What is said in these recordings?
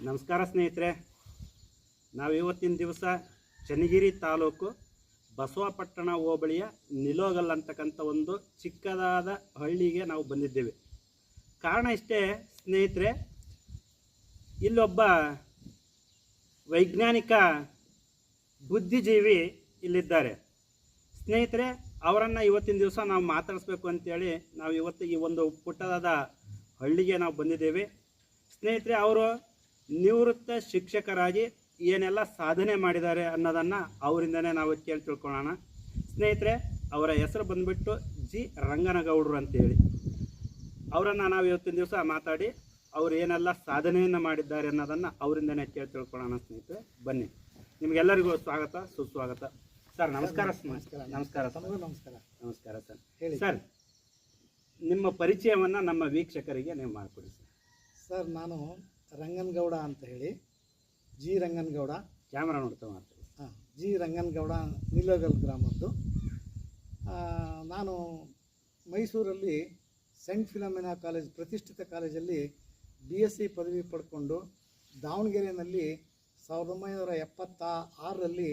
ನಮಸ್ಕಾರ ಸ್ನೇಹಿತರೆ. ನಾವು ಇವತ್ತಿನ ದಿವಸ ಚನ್ನಗಿರಿ ತಾಲೂಕು ಬಸವಪಟ್ಟಣ ಹೋಬಳಿಯ ನಿಲೋಗಲ್ ಅಂತಕ್ಕಂಥ ಒಂದು ಚಿಕ್ಕದಾದ ಹಳ್ಳಿಗೆ ನಾವು ಬಂದಿದ್ದೇವೆ. ಕಾರಣ ಇಷ್ಟೇ ಸ್ನೇಹಿತರೆ, ಇಲ್ಲೊಬ್ಬ ವೈಜ್ಞಾನಿಕ ಬುದ್ಧಿಜೀವಿ ಇಲ್ಲಿದ್ದಾರೆ ಸ್ನೇಹಿತರೆ. ಅವರನ್ನು ಇವತ್ತಿನ ದಿವಸ ನಾವು ಮಾತಾಡಿಸ್ಬೇಕು ಅಂತೇಳಿ ನಾವು ಇವತ್ತು ಈ ಒಂದು ಪುಟ್ಟದಾದ ಹಳ್ಳಿಗೆ ನಾವು ಬಂದಿದ್ದೇವೆ ಸ್ನೇಹಿತರೆ. ಅವರು ನಿವೃತ್ತ ಶಿಕ್ಷಕರಾಗಿ ಏನೆಲ್ಲ ಸಾಧನೆ ಮಾಡಿದ್ದಾರೆ ಅನ್ನೋದನ್ನು ಅವರಿಂದನೇ ನಾವು ಕೇಳಿ ತಿಳ್ಕೊಳ್ಳೋಣ ಸ್ನೇಹಿತರೆ. ಅವರ ಹೆಸರು ಬಂದುಬಿಟ್ಟು ಜಿ ರಂಗನಗೌಡರು ಅಂತೇಳಿ. ಅವರನ್ನು ನಾವು ಇವತ್ತಿನ ದಿವಸ ಮಾತಾಡಿ ಅವರು ಏನೆಲ್ಲ ಸಾಧನೆಯನ್ನು ಮಾಡಿದ್ದಾರೆ ಅನ್ನೋದನ್ನು ಅವರಿಂದನೇ ಕೇಳಿ ತಿಳ್ಕೊಳ್ಳೋಣ ಸ್ನೇಹಿತರೆ. ಬನ್ನಿ, ನಿಮಗೆಲ್ಲರಿಗೂ ಸ್ವಾಗತ, ಸುಸ್ವಾಗತ. ಸರ್ ನಮಸ್ಕಾರ. ನಮಸ್ಕಾರ ಸರ್. ನಮಸ್ಕಾರ ಸರ್. ಹೇಳಿ ಸರ್, ನಿಮ್ಮ ಪರಿಚಯವನ್ನು ನಮ್ಮ ವೀಕ್ಷಕರಿಗೆ ನೀವು ಮಾಡಿಕೊಡಿ ಸರ್. ಸರ್, ನಾನು ರಂಗನಗೌಡ ಅಂತ ಹೇಳಿ, ಜಿ ರಂಗನಗೌಡ. ಕ್ಯಾಮ್ರಾ ನೋಡ್ತಾ ಮಾಡ್ತೀವಿ. ಜಿ ರಂಗನಗೌಡ, ನಿಲೋಗಲ್ ಗ್ರಾಮದ್ದು. ನಾನು ಮೈಸೂರಲ್ಲಿ ಸೆಂಟ್ ಫಿಲೋಮಿನಾ ಕಾಲೇಜ್, ಪ್ರತಿಷ್ಠಿತ ಕಾಲೇಜಲ್ಲಿ BSc ಪದವಿ ಪಡ್ಕೊಂಡು, ದಾವಣಗೆರೆಯಲ್ಲಿ 1976ರಲ್ಲಿ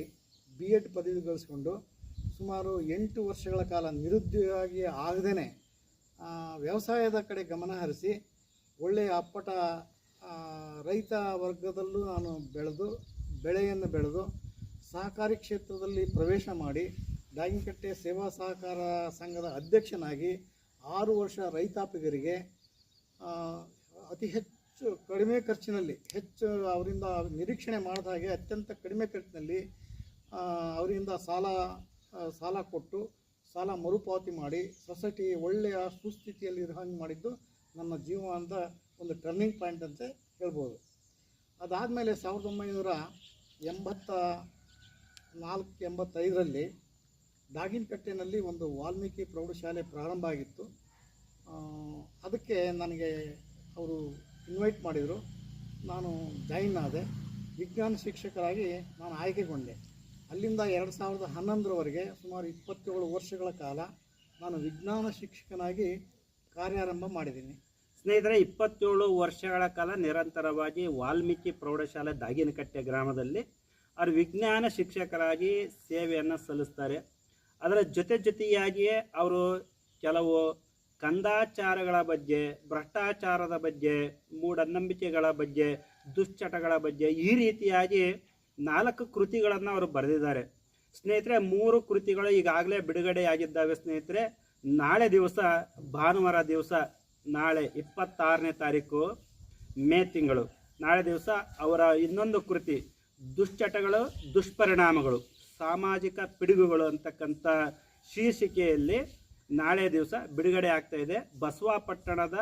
B.Ed ಪದವಿ ಗಳಿಸ್ಕೊಂಡು ಸುಮಾರು 8 ವರ್ಷಗಳ ಕಾಲ ನಿರುದ್ಯೋಗಿ ಆಗದೇ ವ್ಯವಸಾಯದ ಕಡೆ ಗಮನ ಹರಿಸಿ ಒಳ್ಳೆಯ ಅಪ್ಪಟ ರೈತ ವರ್ಗದಲ್ಲೂ ನಾನು ಬೆಳೆಯನ್ನು ಬೆಳೆದು ಸಹಕಾರಿ ಕ್ಷೇತ್ರದಲ್ಲಿ ಪ್ರವೇಶ ಮಾಡಿ ಡಾಗಿನಕಟ್ಟೆ ಸೇವಾ ಸಹಕಾರ ಸಂಘದ ಅಧ್ಯಕ್ಷನಾಗಿ 6 ವರ್ಷ ರೈತಾಪಿಗರಿಗೆ ಅತಿ ಹೆಚ್ಚು ಕಡಿಮೆ ಖರ್ಚಿನಲ್ಲಿ, ಹೆಚ್ಚು ಅವರಿಂದ ನಿರೀಕ್ಷಣೆ ಮಾಡಿದ ಹಾಗೆ ಅತ್ಯಂತ ಕಡಿಮೆ ಖರ್ಚಿನಲ್ಲಿ ಅವರಿಂದ ಸಾಲ ಕೊಟ್ಟು ಸಾಲ ಮರುಪಾವತಿ ಮಾಡಿ ಸೊಸೈಟಿ ಒಳ್ಳೆಯ ಸುಸ್ಥಿತಿಯಲ್ಲಿ ಇರೋ ಹಾಗೆ ಮಾಡಿದ್ದು ನನ್ನ ಜೀವನದ ಒಂದು ಟರ್ನಿಂಗ್ ಪಾಯಿಂಟ್ ಅಂತ ಹೇಳ್ಬೋದು. ಅದಾದಮೇಲೆ 1984-85ರಲ್ಲಿ ಡಾಗಿನಕಟ್ಟೆನಲ್ಲಿ ಒಂದು ವಾಲ್ಮೀಕಿ ಪ್ರೌಢಶಾಲೆ ಪ್ರಾರಂಭ ಆಗಿತ್ತು. ಅದಕ್ಕೆ ನನಗೆ ಅವರು ಇನ್ವೈಟ್ ಮಾಡಿದರು. ನಾನು ಜಾಯಿನ್ ಆದೆ. ವಿಜ್ಞಾನ ಶಿಕ್ಷಕರಾಗಿ ನಾನು ಆಯ್ಕೆಗೊಂಡೆ. ಅಲ್ಲಿಂದ 2011ರವರೆಗೆ ಸುಮಾರು 27 ವರ್ಷಗಳ ಕಾಲ ನಾನು ವಿಜ್ಞಾನ ಶಿಕ್ಷಕನಾಗಿ ಕಾರ್ಯಾರಂಭ ಮಾಡಿದ್ದೀನಿ. ಸ್ನೇಹಿತರೆ, 27 ವರ್ಷಗಳ ಕಾಲ ನಿರಂತರವಾಗಿ ವಾಲ್ಮೀಕಿ ಪ್ರೌಢಶಾಲೆ ದಾಗಿನಕಟ್ಟೆ ಗ್ರಾಮದಲ್ಲಿ ಅವರು ವಿಜ್ಞಾನ ಶಿಕ್ಷಕರಾಗಿ ಸೇವೆಯನ್ನು ಸಲ್ಲಿಸ್ತಾರೆ. ಅದರ ಜೊತೆಯಾಗಿಯೇ ಅವರು ಕೆಲವು ಕಂದಾಚಾರಗಳ ಬಗ್ಗೆ, ಭ್ರಷ್ಟಾಚಾರದ ಬಗ್ಗೆ, ಮೂಢನಂಬಿಕೆಗಳ ಬಗ್ಗೆ, ದುಶ್ಚಟಗಳ ಬಗ್ಗೆ ಈ ರೀತಿಯಾಗಿ 4 ಕೃತಿಗಳನ್ನು ಅವರು ಬರೆದಿದ್ದಾರೆ ಸ್ನೇಹಿತರೆ. 3 ಕೃತಿಗಳು ಈಗಾಗಲೇ ಬಿಡುಗಡೆಯಾಗಿದ್ದಾವೆ ಸ್ನೇಹಿತರೆ. ನಾಳೆ ದಿವಸ, ಭಾನುವಾರ ದಿವಸ, ನಾಳೆ 26ನೇ ತಾರೀಕು ಮೇ ತಿಂಗಳು, ನಾಳೆ ದಿವಸ ಅವರ ಇನ್ನೊಂದು ಕೃತಿ ದುಶ್ಚಟಗಳು, ದುಷ್ಪರಿಣಾಮಗಳು, ಸಾಮಾಜಿಕ ಪಿಡುಗುಗಳು ಅಂತಕ್ಕಂಥ ಶೀರ್ಷಿಕೆಯಲ್ಲಿ ನಾಳೆ ದಿವಸ ಬಿಡುಗಡೆ ಆಗ್ತಾ ಇದೆ. ಬಸವಪಟ್ಟಣದ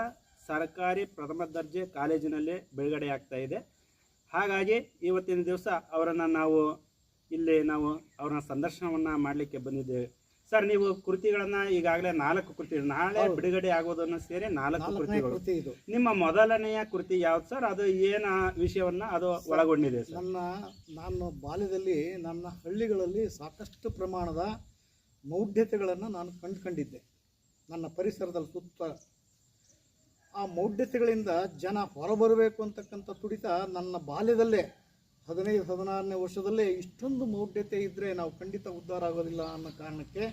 ಸರ್ಕಾರಿ ಪ್ರಥಮ ದರ್ಜೆ ಕಾಲೇಜಿನಲ್ಲಿ ಬಿಡುಗಡೆ ಆಗ್ತಾ ಇದೆ. ಹಾಗಾಗಿ ಇವತ್ತಿನ ದಿವಸ ಅವರನ್ನು ನಾವು ಅವ್ರನ್ನ ಸಂದರ್ಶನವನ್ನು ಮಾಡಲಿಕ್ಕೆ ಬಂದಿದ್ದೇವೆ. ಸರ್, ನೀವು ಕೃತಿಗಳನ್ನು ಈಗಾಗಲೇ 4 ಕೃತಿಗಳು ನಾಳೆ ಬಿಡುಗಡೆ ಆಗೋದನ್ನು ಸೇರಿ 4 ಕೃತಿಗಳು. ನಿಮ್ಮ ಮೊದಲನೆಯ ಕೃತಿ ಯಾವ್ದು ಸರ್? ಅದು ಏನು ವಿಷಯವನ್ನು ಅದು ಒಳಗೊಂಡಿದೆ ಸರ್? ನಾನು ಬಾಲ್ಯದಲ್ಲಿ ನನ್ನ ಹಳ್ಳಿಗಳಲ್ಲಿ ಸಾಕಷ್ಟು ಪ್ರಮಾಣದ ಮೌಢ್ಯತೆಗಳನ್ನು ನಾನು ಕಂಡುಕೊಂಡಿದ್ದೆ. ನನ್ನ ಪರಿಸರದಲ್ಲಿ ಸುತ್ತ ಆ ಮೌಢ್ಯತೆಗಳಿಂದ ಜನ ಹೊರಬರಬೇಕು ಅಂತಕ್ಕಂಥ ತುಡಿತ ನನ್ನ ಬಾಲ್ಯದಲ್ಲೇ 15-16ನೇ ವರ್ಷದಲ್ಲೇ ಇಷ್ಟೊಂದು ಮೌಢ್ಯತೆ ಇದ್ದರೆ ನಾವು ಖಂಡಿತ ಉದ್ಧಾರ ಆಗೋದಿಲ್ಲ ಅನ್ನೋ ಕಾರಣಕ್ಕೆ,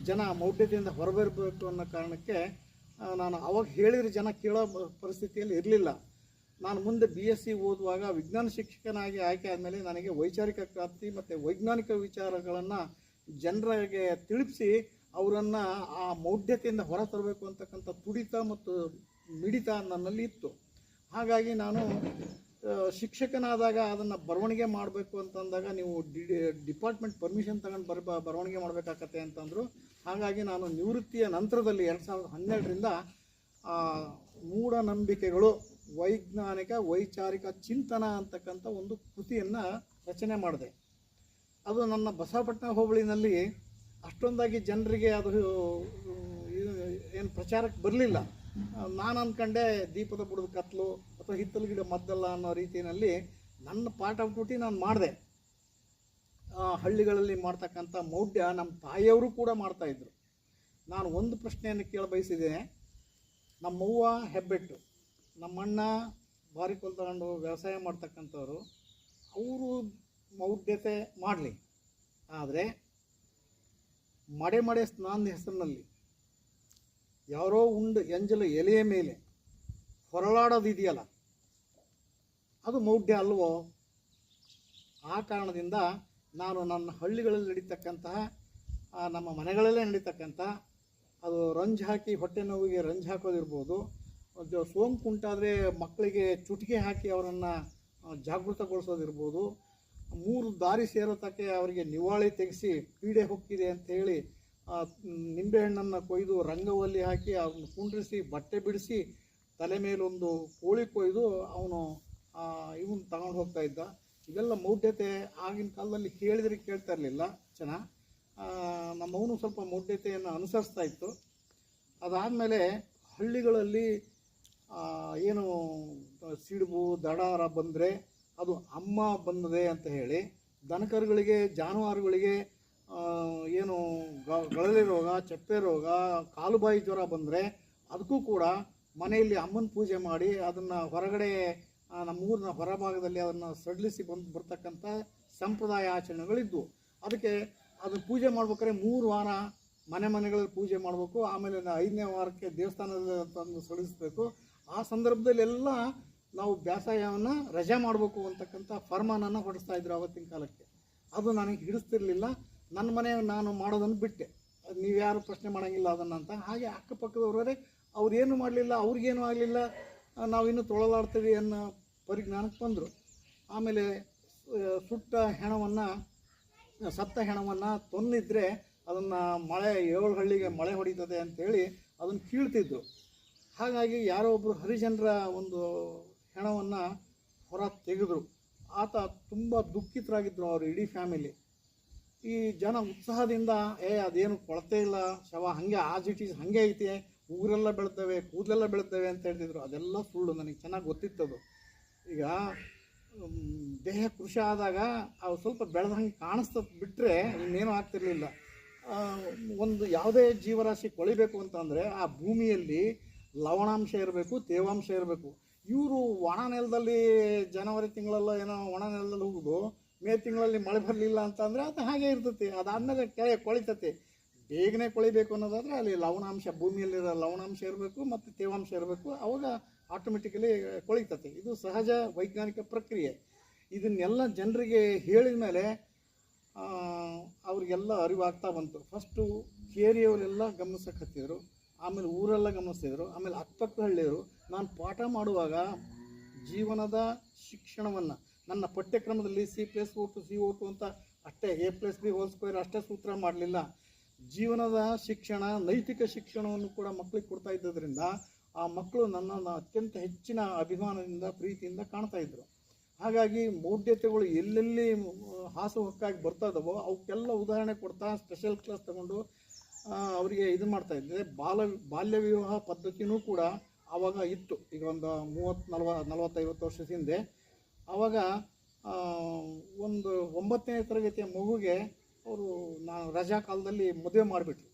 ಜನ ಮೌಢ್ಯತೆಯಿಂದ ಹೊರಬರಬೇಕು ಅನ್ನೋ ಕಾರಣಕ್ಕೆ ನಾನು ಅವಾಗ ಹೇಳಿದ್ರೆ ಜನ ಕೇಳೋ ಪರಿಸ್ಥಿತಿಯಲ್ಲಿ ಇರಲಿಲ್ಲ. ನಾನು ಮುಂದೆ BSc ಓದುವಾಗ ವಿಜ್ಞಾನ ಶಿಕ್ಷಕನಾಗಿ ಆಯ್ಕೆ ಆದಮೇಲೆ ನನಗೆ ವೈಚಾರಿಕ ಕ್ರಾಂತಿ ಮತ್ತು ವೈಜ್ಞಾನಿಕ ವಿಚಾರಗಳನ್ನು ಜನರಿಗೆ ತಿಳಿಸಿ ಅವರನ್ನು ಆ ಮೌಢ್ಯತೆಯಿಂದ ಹೊರ ತರಬೇಕು ಅಂತಕ್ಕಂಥ ತುಡಿತ ಮತ್ತು ಮಿಡಿತ ನನ್ನಲ್ಲಿ ಇತ್ತು. ಹಾಗಾಗಿ ನಾನು ಶಿಕ್ಷಕನಾದಾಗ ಅದನ್ನು ಬರವಣಿಗೆ ಮಾಡಬೇಕು ಅಂತಂದಾಗ ನೀವು ಡಿಪಾರ್ಟ್ಮೆಂಟ್ ಪರ್ಮಿಷನ್ ತಗೊಂಡು ಬರವಣಿಗೆ ಮಾಡಬೇಕಾಗತ್ತೆ ಅಂತಂದರು. ಹಾಗಾಗಿ ನಾನು ನಿವೃತ್ತಿಯ ನಂತರದಲ್ಲಿ 2012ರಿಂದ ಮೂಢನಂಬಿಕೆಗಳು, ವೈಜ್ಞಾನಿಕ ವೈಚಾರಿಕ ಚಿಂತನ ಅಂತಕ್ಕಂಥ ಒಂದು ಕೃತಿಯನ್ನು ರಚನೆ ಮಾಡಿದೆ. ಅದು ನನ್ನ ಬಸವಪಟ್ಟಣ ಹೋಬಳಿನಲ್ಲಿ ಅಷ್ಟೊಂದಾಗಿ ಜನರಿಗೆ ಅದು ಏನು ಪ್ರಚಾರಕ್ಕೆ ಬರಲಿಲ್ಲ. ನಾನು ಅಂದ್ಕೊಂಡೆ ದೀಪದ ಬುಡದ ಕತ್ತಲು ಅಥವಾ ಹಿತ್ತಲು ಗಿಡ ಮದ್ದಲ್ಲ ಅನ್ನೋ ರೀತಿಯಲ್ಲಿ ನನ್ನ ಪಾಠ ಬಿಟ್ಟು ನಾನು ಮಾಡಿದೆ. ಹಳ್ಳಿಗಳಲ್ಲಿ ಮಾಡ್ತಕ್ಕಂಥ ಮೌಢ್ಯ ನಮ್ಮ ತಾಯಿಯವರು ಕೂಡ ಮಾಡ್ತಾಯಿದ್ರು. ನಾನು ಒಂದು ಪ್ರಶ್ನೆಯನ್ನು ಕೇಳ ಬಯಸಿದ್ದೇನೆ. ನಮ್ಮವ್ವ ಹೆಬ್ಬೆಟ್ಟು, ನಮ್ಮಣ್ಣ ಬಾರಿಕೋಲ್ ತಗೊಂಡು ವ್ಯವಸಾಯ ಮಾಡ್ತಕ್ಕಂಥವ್ರು ಅವರು ಮೌಢ್ಯತೆ ಮಾಡಲಿ, ಆದರೆ ಮಡೆ ಸ್ನಾನದ ಹೆಸರಿನಲ್ಲಿ ಯಾರೋ ಎಂಜಲು ಎಲೆಯ ಮೇಲೆ ಹೊರಳಾಡೋದಿದೆಯಲ್ಲ, ಅದು ಮೌಢ್ಯ ಅಲ್ವೋ? ಆ ಕಾರಣದಿಂದ ನಾನು ನನ್ನ ಹಳ್ಳಿಗಳಲ್ಲಿ ನಡೀತಕ್ಕಂತಹ ನಮ್ಮ ಮನೆಗಳಲ್ಲೇ ನಡೀತಕ್ಕಂಥ ಅದು ರಂಜು ಹಾಕಿ ಹೊಟ್ಟೆ ನೋವಿಗೆ ರಂಜು ಹಾಕೋದಿರ್ಬೋದು, ಸೋಂಕು ಉಂಟಾದರೆ ಮಕ್ಕಳಿಗೆ ಚುಟಿಕೆ ಹಾಕಿ ಅವರನ್ನು ಜಾಗೃತಗೊಳಿಸೋದಿರ್ಬೋದು, 3 ದಾರಿ ಸೇರೋತಕ್ಕೆ ಅವರಿಗೆ ನಿವಾಳಿ ತೆಗೆಸಿ ಪೀಡೆ ಹೊಕ್ಕಿದೆ ಅಂತ ಹೇಳಿ ನಿಂಬೆಹಣ್ಣನ್ನು ಕೊಯ್ದು ರಂಗವಲ್ಲಿ ಹಾಕಿ ಅವ್ರನ್ನ ಕುಂಡ್ರಿಸಿ ಬಟ್ಟೆ ಬಿಡಿಸಿ ತಲೆ ಮೇಲೊಂದು ಕೋಳಿ ಕೊಯ್ದು ಅವನು ಇವನು ತಗೊಂಡು ಹೋಗ್ತಾ ಇದ್ದ. ಇವೆಲ್ಲ ಮೌಢ್ಯತೆ ಆಗಿನ ಕಾಲದಲ್ಲಿ ಕೇಳಿದರೆ ಕೇಳ್ತಾ ಇರಲಿಲ್ಲ ಜನ. ನಮ್ಮವನು ಸ್ವಲ್ಪ ಮೌಢ್ಯತೆಯನ್ನು ಅನುಸರಿಸ್ತಾ ಇತ್ತು. ಅದಾದಮೇಲೆ ಹಳ್ಳಿಗಳಲ್ಲಿ ಏನು ಸಿಡುಬು ದಡಾರ ಬಂದರೆ ಅದು ಅಮ್ಮ ಬಂದದೆ ಅಂತ ಹೇಳಿ ದನಕರುಗಳಿಗೆ ಜಾನುವಾರುಗಳಿಗೆ ಏನು ಗಳಲೆ ರೋಗ, ಚಪ್ಪೆ ರೋಗ, ಕಾಲುಬಾಯಿ ಜ್ವರ ಬಂದರೆ ಅದಕ್ಕೂ ಕೂಡ ಮನೆಯಲ್ಲಿ ಅಮ್ಮನ ಪೂಜೆ ಮಾಡಿ ಅದನ್ನು ಹೊರಗಡೆ ನಮ್ಮೂರಿನ ಹೊರಭಾಗದಲ್ಲಿ ಅದನ್ನು ಸಡಿಲಿಸಿ ಬರ್ತಕ್ಕಂಥ ಸಂಪ್ರದಾಯ ಆಚರಣೆಗಳಿದ್ವು. ಅದಕ್ಕೆ ಅದನ್ನು ಪೂಜೆ ಮಾಡ್ಬೇಕಾದ್ರೆ 3 ವಾರ ಮನೆಗಳಲ್ಲಿ ಪೂಜೆ ಮಾಡಬೇಕು. ಆಮೇಲೆ 5ನೇ ವಾರಕ್ಕೆ ದೇವಸ್ಥಾನದಲ್ಲಿ ತಂದು ಸಡಿಲಿಸಬೇಕು. ಆ ಸಂದರ್ಭದಲ್ಲೆಲ್ಲ ನಾವು ಬೇಸಾಯವನ್ನು ರಜೆ ಮಾಡಬೇಕು ಅಂತಕ್ಕಂಥ ಫರ್ಮಾನನ್ನು ಹೊರಡಿಸ್ತಾ ಇದ್ರು ಆವತ್ತಿನ ಕಾಲಕ್ಕೆ. ಅದು ನನಗೆ ಹಿಡಿಸ್ತಿರ್ಲಿಲ್ಲ. ನನ್ನ ಮನೆ ನಾನು ಮಾಡೋದನ್ನು ಬಿಟ್ಟೆ, ನೀವ್ಯಾರು ಪ್ರಶ್ನೆ ಮಾಡೋಂಗಿಲ್ಲ ಅದನ್ನು ಅಂತ. ಹಾಗೆ ಅಕ್ಕಪಕ್ಕದವರೇ ಅವ್ರೇನು ಮಾಡಲಿಲ್ಲ, ಅವ್ರಿಗೇನು ಆಗಲಿಲ್ಲ, ನಾವಿನ್ನೂ ತೊಳಲಾಡ್ತೀವಿ ಅನ್ನೋ ಪರಿಜ್ಞಾನಕ್ಕೆ ಬಂದರು. ಆಮೇಲೆ ಸತ್ತ ಹೆಣವನ್ನು ತೊನ್ನಿದ್ರೆ ಅದನ್ನು 7 ಹಳ್ಳಿಗೆ ಮಳೆ ಹೊಡಿತದೆ ಅಂಥೇಳಿ ಅದನ್ನು ಕೀಳ್ತಿದ್ರು. ಹಾಗಾಗಿ ಯಾರೋ ಒಬ್ಬರು ಹರಿಜನರ ಒಂದು ಹೆಣವನ್ನು ಹೊರ ತೆಗೆದ್ರು. ಆತ ತುಂಬ ದುಃಖಿತರಾಗಿದ್ದರು, ಅವರು ಇಡೀ ಫ್ಯಾಮಿಲಿ. ಈ ಜನ ಉತ್ಸಾಹದಿಂದ ಅದೇನು ಕೊಳತೆ ಇಲ್ಲ, ಶವ ಹಾಗೆ ಆಸ್ ಇಟ್ ಈಸ್ ಹಾಗೆ ಐತೆ, ಊರೆಲ್ಲ ಬೆಳ್ತವೆ, ಕೂದಲೆಲ್ಲ ಬೆಳ್ತವೆ ಅಂತ ಹೇಳ್ತಿದ್ರು. ಅದೆಲ್ಲ ಸುಳ್ಳು, ನನಗೆ ಚೆನ್ನಾಗಿ ಗೊತ್ತಿತ್ತದು. ಈಗ ದೇಹ ಕೃಷಿ ಆದಾಗ ಅವು ಸ್ವಲ್ಪ ಬೆಳೆದಂಗೆ ಕಾಣಿಸ್ತದೆ ಬಿಟ್ಟರೆ ಇನ್ನೇನು ಆಗ್ತಿರ್ಲಿಲ್ಲ. ಒಂದು ಯಾವುದೇ ಜೀವರಾಶಿ ಕೊಳಿಬೇಕು ಅಂತಂದರೆ ಆ ಭೂಮಿಯಲ್ಲಿ ಲವಣಾಂಶ ಇರಬೇಕು, ತೇವಾಂಶ ಇರಬೇಕು. ಇವರು ಒಣ ನೆಲದಲ್ಲಿ ಜನವರಿ ತಿಂಗಳಲ್ಲೋ ಏನೋ ಒಣ ನೆಲದಲ್ಲಿ ಹೋಗೋದು, ಮೇ ತಿಂಗಳಲ್ಲಿ ಮಳೆ ಬರಲಿಲ್ಲ ಅಂತಂದರೆ ಅದು ಹಾಗೆ ಇರ್ತೈತಿ. ಅದಾದಮೇಲೆ ಕೆಳಗೆ ಕೊಳಿತತಿ. ಬೇಗನೆ ಕೊಳಿಬೇಕು ಅನ್ನೋದಾದರೆ ಅಲ್ಲಿ ಲವಣಾಂಶ, ಭೂಮಿಯಲ್ಲಿರೋ ಲವಣಾಂಶ ಇರಬೇಕು ಮತ್ತು ತೇವಾಂಶ ಇರಬೇಕು. ಅವಾಗ ಆಟೋಮೆಟಿಕಲಿ ಕೊಳಿತತಿ. ಇದು ಸಹಜ ವೈಜ್ಞಾನಿಕ ಪ್ರಕ್ರಿಯೆ. ಇದನ್ನೆಲ್ಲ ಜನರಿಗೆ ಹೇಳಿದ ಮೇಲೆ ಅವ್ರಿಗೆಲ್ಲ ಅರಿವಾಗ್ತಾ ಬಂತು. ಫಸ್ಟು ಕೇರಿಯವರೆಲ್ಲ ಗಮನಿಸಕ್ಕೆ ಹತ್ತಿದ್ರು, ಆಮೇಲೆ ಊರೆಲ್ಲ ಗಮನಿಸ್ತಿದ್ರು, ಆಮೇಲೆ ಅಕ್ಕಪಕ್ಕ ಹಳ್ಳಿಯವರು. ನಾನು ಪಾಠ ಮಾಡುವಾಗ ಜೀವನದ ಶಿಕ್ಷಣವನ್ನು ನನ್ನ ಪಠ್ಯಕ್ರಮದಲ್ಲಿ C+O2 CO2 ಅಂತ ಅಷ್ಟೇ A+B² ಅಷ್ಟೇ ಸೂತ್ರ ಮಾಡಲಿಲ್ಲ. ಜೀವನದ ಶಿಕ್ಷಣ, ನೈತಿಕ ಶಿಕ್ಷಣವನ್ನು ಕೂಡ ಮಕ್ಕಳಿಗೆ ಕೊಡ್ತಾ ಇದ್ದದ್ರಿಂದ ಆ ಮಕ್ಕಳು ನನ್ನನ್ನು ಅತ್ಯಂತ ಹೆಚ್ಚಿನ ಅಭಿಮಾನದಿಂದ ಪ್ರೀತಿಯಿಂದ ಕಾಣ್ತಾ ಇದ್ದರು. ಹಾಗಾಗಿ ಮೌಢ್ಯತೆಗಳು ಎಲ್ಲೆಲ್ಲಿ ಹಾಸುಹೊಕ್ಕಾಗಿ ಬರ್ತಾ ಇದ್ದಾವೋ ಅವಕ್ಕೆಲ್ಲ ಉದಾಹರಣೆ ಕೊಡ್ತಾ ಸ್ಪೆಷಲ್ ಕ್ಲಾಸ್ ತಗೊಂಡು ಅವರಿಗೆ ಇದು ಮಾಡ್ತಾಯಿದ್ದೆ. ಬಾಲ್ಯ ವಿವಾಹ ಪದ್ಧತಿನೂ ಕೂಡ ಆವಾಗ ಇತ್ತು. ಈಗ ಒಂದು 30-40-50 ವರ್ಷದ ಹಿಂದೆ. ಆವಾಗ ಒಂದು 9ನೇ ತರಗತಿಯ ಮಗುಗೆ ಅವರು ನಾನು ರಜಾ ಕಾಲದಲ್ಲಿ ಮದುವೆ ಮಾಡಿಬಿಟ್ರು.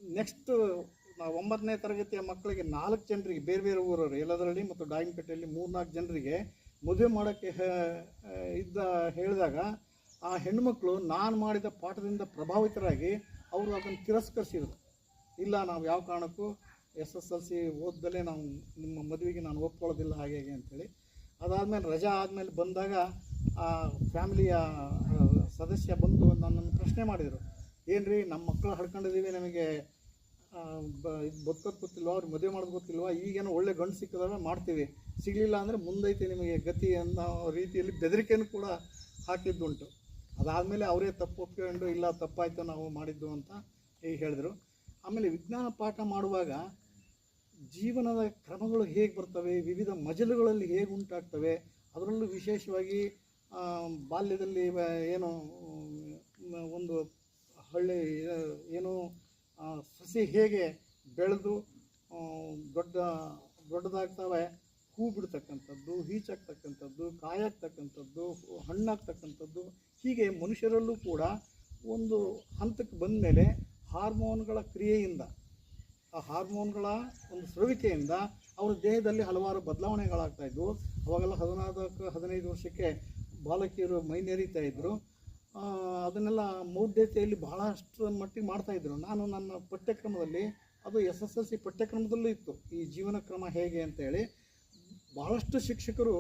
ನೆಕ್ಸ್ಟ್ 9ನೇ ತರಗತಿಯ ಮಕ್ಕಳಿಗೆ 4 ಜನರಿಗೆ ಬೇರೆ ಬೇರೆ ಊರವರು ಯಲದರಳ್ಳಿ ಮತ್ತು ಡಾಯಿಂಪೇಟೆಯಲ್ಲಿ 3-4 ಜನರಿಗೆ ಮದುವೆ ಮಾಡೋಕ್ಕೆ ಹೇಳಿದಾಗ ಆ ಹೆಣ್ಣುಮಕ್ಕಳು ನಾನು ಮಾಡಿದ ಪಾಠದಿಂದ ಪ್ರಭಾವಿತರಾಗಿ ಅವರು ಅದನ್ನು ತಿರಸ್ಕರಿಸಿದರು. ಇಲ್ಲ, ನಾವು ಯಾವ ಕಾರಣಕ್ಕೂ SSLC ಓದ್ದಲೇ ನಾವು ನಿಮ್ಮ ಮದುವೆಗೆ ನಾನು ಒಪ್ಕೊಳ್ಳೋದಿಲ್ಲ ಹಾಗೆ ಅಂಥೇಳಿ. ಅದಾದಮೇಲೆ ರಜಾ ಆದಮೇಲೆ ಬಂದಾಗ ಆ ಫ್ಯಾಮಿಲಿಯ ಸದಸ್ಯ ಬಂದು ನನ್ನನ್ನು ಪ್ರಶ್ನೆ ಮಾಡಿದರು, ಏನು ರೀ ನಮ್ಮ ಮಕ್ಕಳು ಹಡ್ಕೊಂಡಿದ್ದೀವಿ, ನಮಗೆ ಬದುಕೋದು ಗೊತ್ತಿಲ್ವ, ಅವ್ರಿಗೆ ಮದುವೆ ಮಾಡೋದು ಗೊತ್ತಿಲ್ವ, ಈಗೇನೋ ಒಳ್ಳೆ ಗಂಡು ಸಿಕ್ಕಿದಾಗ ಮಾಡ್ತೀವಿ, ಸಿಗಲಿಲ್ಲ ಅಂದರೆ ಮುಂದೈತೆ ನಿಮಗೆ ಗತಿ ಅನ್ನೋ ರೀತಿಯಲ್ಲಿ ಬೆದರಿಕೆಯನ್ನು ಕೂಡ ಹಾಕಿದ್ದುಂಟು. ಅದಾದಮೇಲೆ ಅವರೇ ತಪ್ಪು ಒಪ್ಕೊಂಡು ಇಲ್ಲ ತಪ್ಪಾಯಿತು ನಾವು ಮಾಡಿದ್ದು ಅಂತ ಹೀಗೆ ಹೇಳಿದ್ರು. ಆಮೇಲೆ ವಿಜ್ಞಾನ ಪಾಠ ಮಾಡುವಾಗ ಜೀವನದ ಕ್ರಮಗಳು ಹೇಗೆ ಬರ್ತವೆ, ವಿವಿಧ ಮಜಲುಗಳಲ್ಲಿ ಹೇಗೆ ಉಂಟಾಗ್ತವೆ, ಅದರಲ್ಲೂ ವಿಶೇಷವಾಗಿ ಬಾಲ್ಯದಲ್ಲಿ ಏನು ಒಂದು ಹಳ್ಳಿ ಏನು ಸಸಿ ಹೇಗೆ ಬೆಳೆದು ದೊಡ್ಡದಾಗ್ತವೆ, ಹೂ ಬಿಡ್ತಕ್ಕಂಥದ್ದು, ಹೀಚಾಗ್ತಕ್ಕಂಥದ್ದು, ಕಾಯಾಗ್ತಕ್ಕಂಥದ್ದು, ಹಣ್ಣಾಗ್ತಕ್ಕಂಥದ್ದು, ಹೀಗೆ ಮನುಷ್ಯರಲ್ಲೂ ಕೂಡ ಒಂದು ಹಂತಕ್ಕೆ ಬಂದ ಮೇಲೆ ಹಾರ್ಮೋನ್ಗಳ ಕ್ರಿಯೆಯಿಂದ, ಆ ಹಾರ್ಮೋನ್ಗಳ ಒಂದು ಸ್ರವಿಕೆಯಿಂದ ಅವರ ದೇಹದಲ್ಲಿ ಹಲವಾರು ಬದಲಾವಣೆಗಳಾಗ್ತಾ ಇದ್ವು. ಅವಾಗೆಲ್ಲ 14-15 ವರ್ಷಕ್ಕೆ ಬಾಲಕಿಯರು ಮೈನೇರಿತಾ ಇದ್ದರು. ಅದನ್ನೆಲ್ಲ ಮೌಢ್ಯತೆಯಲ್ಲಿ ಬಹಳಷ್ಟು ಮಟ್ಟಿಗೆ ಮಾಡ್ತಾಯಿದ್ರು. ನಾನು ನನ್ನ ಪಠ್ಯಕ್ರಮದಲ್ಲಿ, ಅದು SSLC ಪಠ್ಯಕ್ರಮದಲ್ಲೂ ಇತ್ತು, ಈ ಜೀವನ ಕ್ರಮ ಹೇಗೆ ಅಂತೇಳಿ. ಭಾಳಷ್ಟು ಶಿಕ್ಷಕರು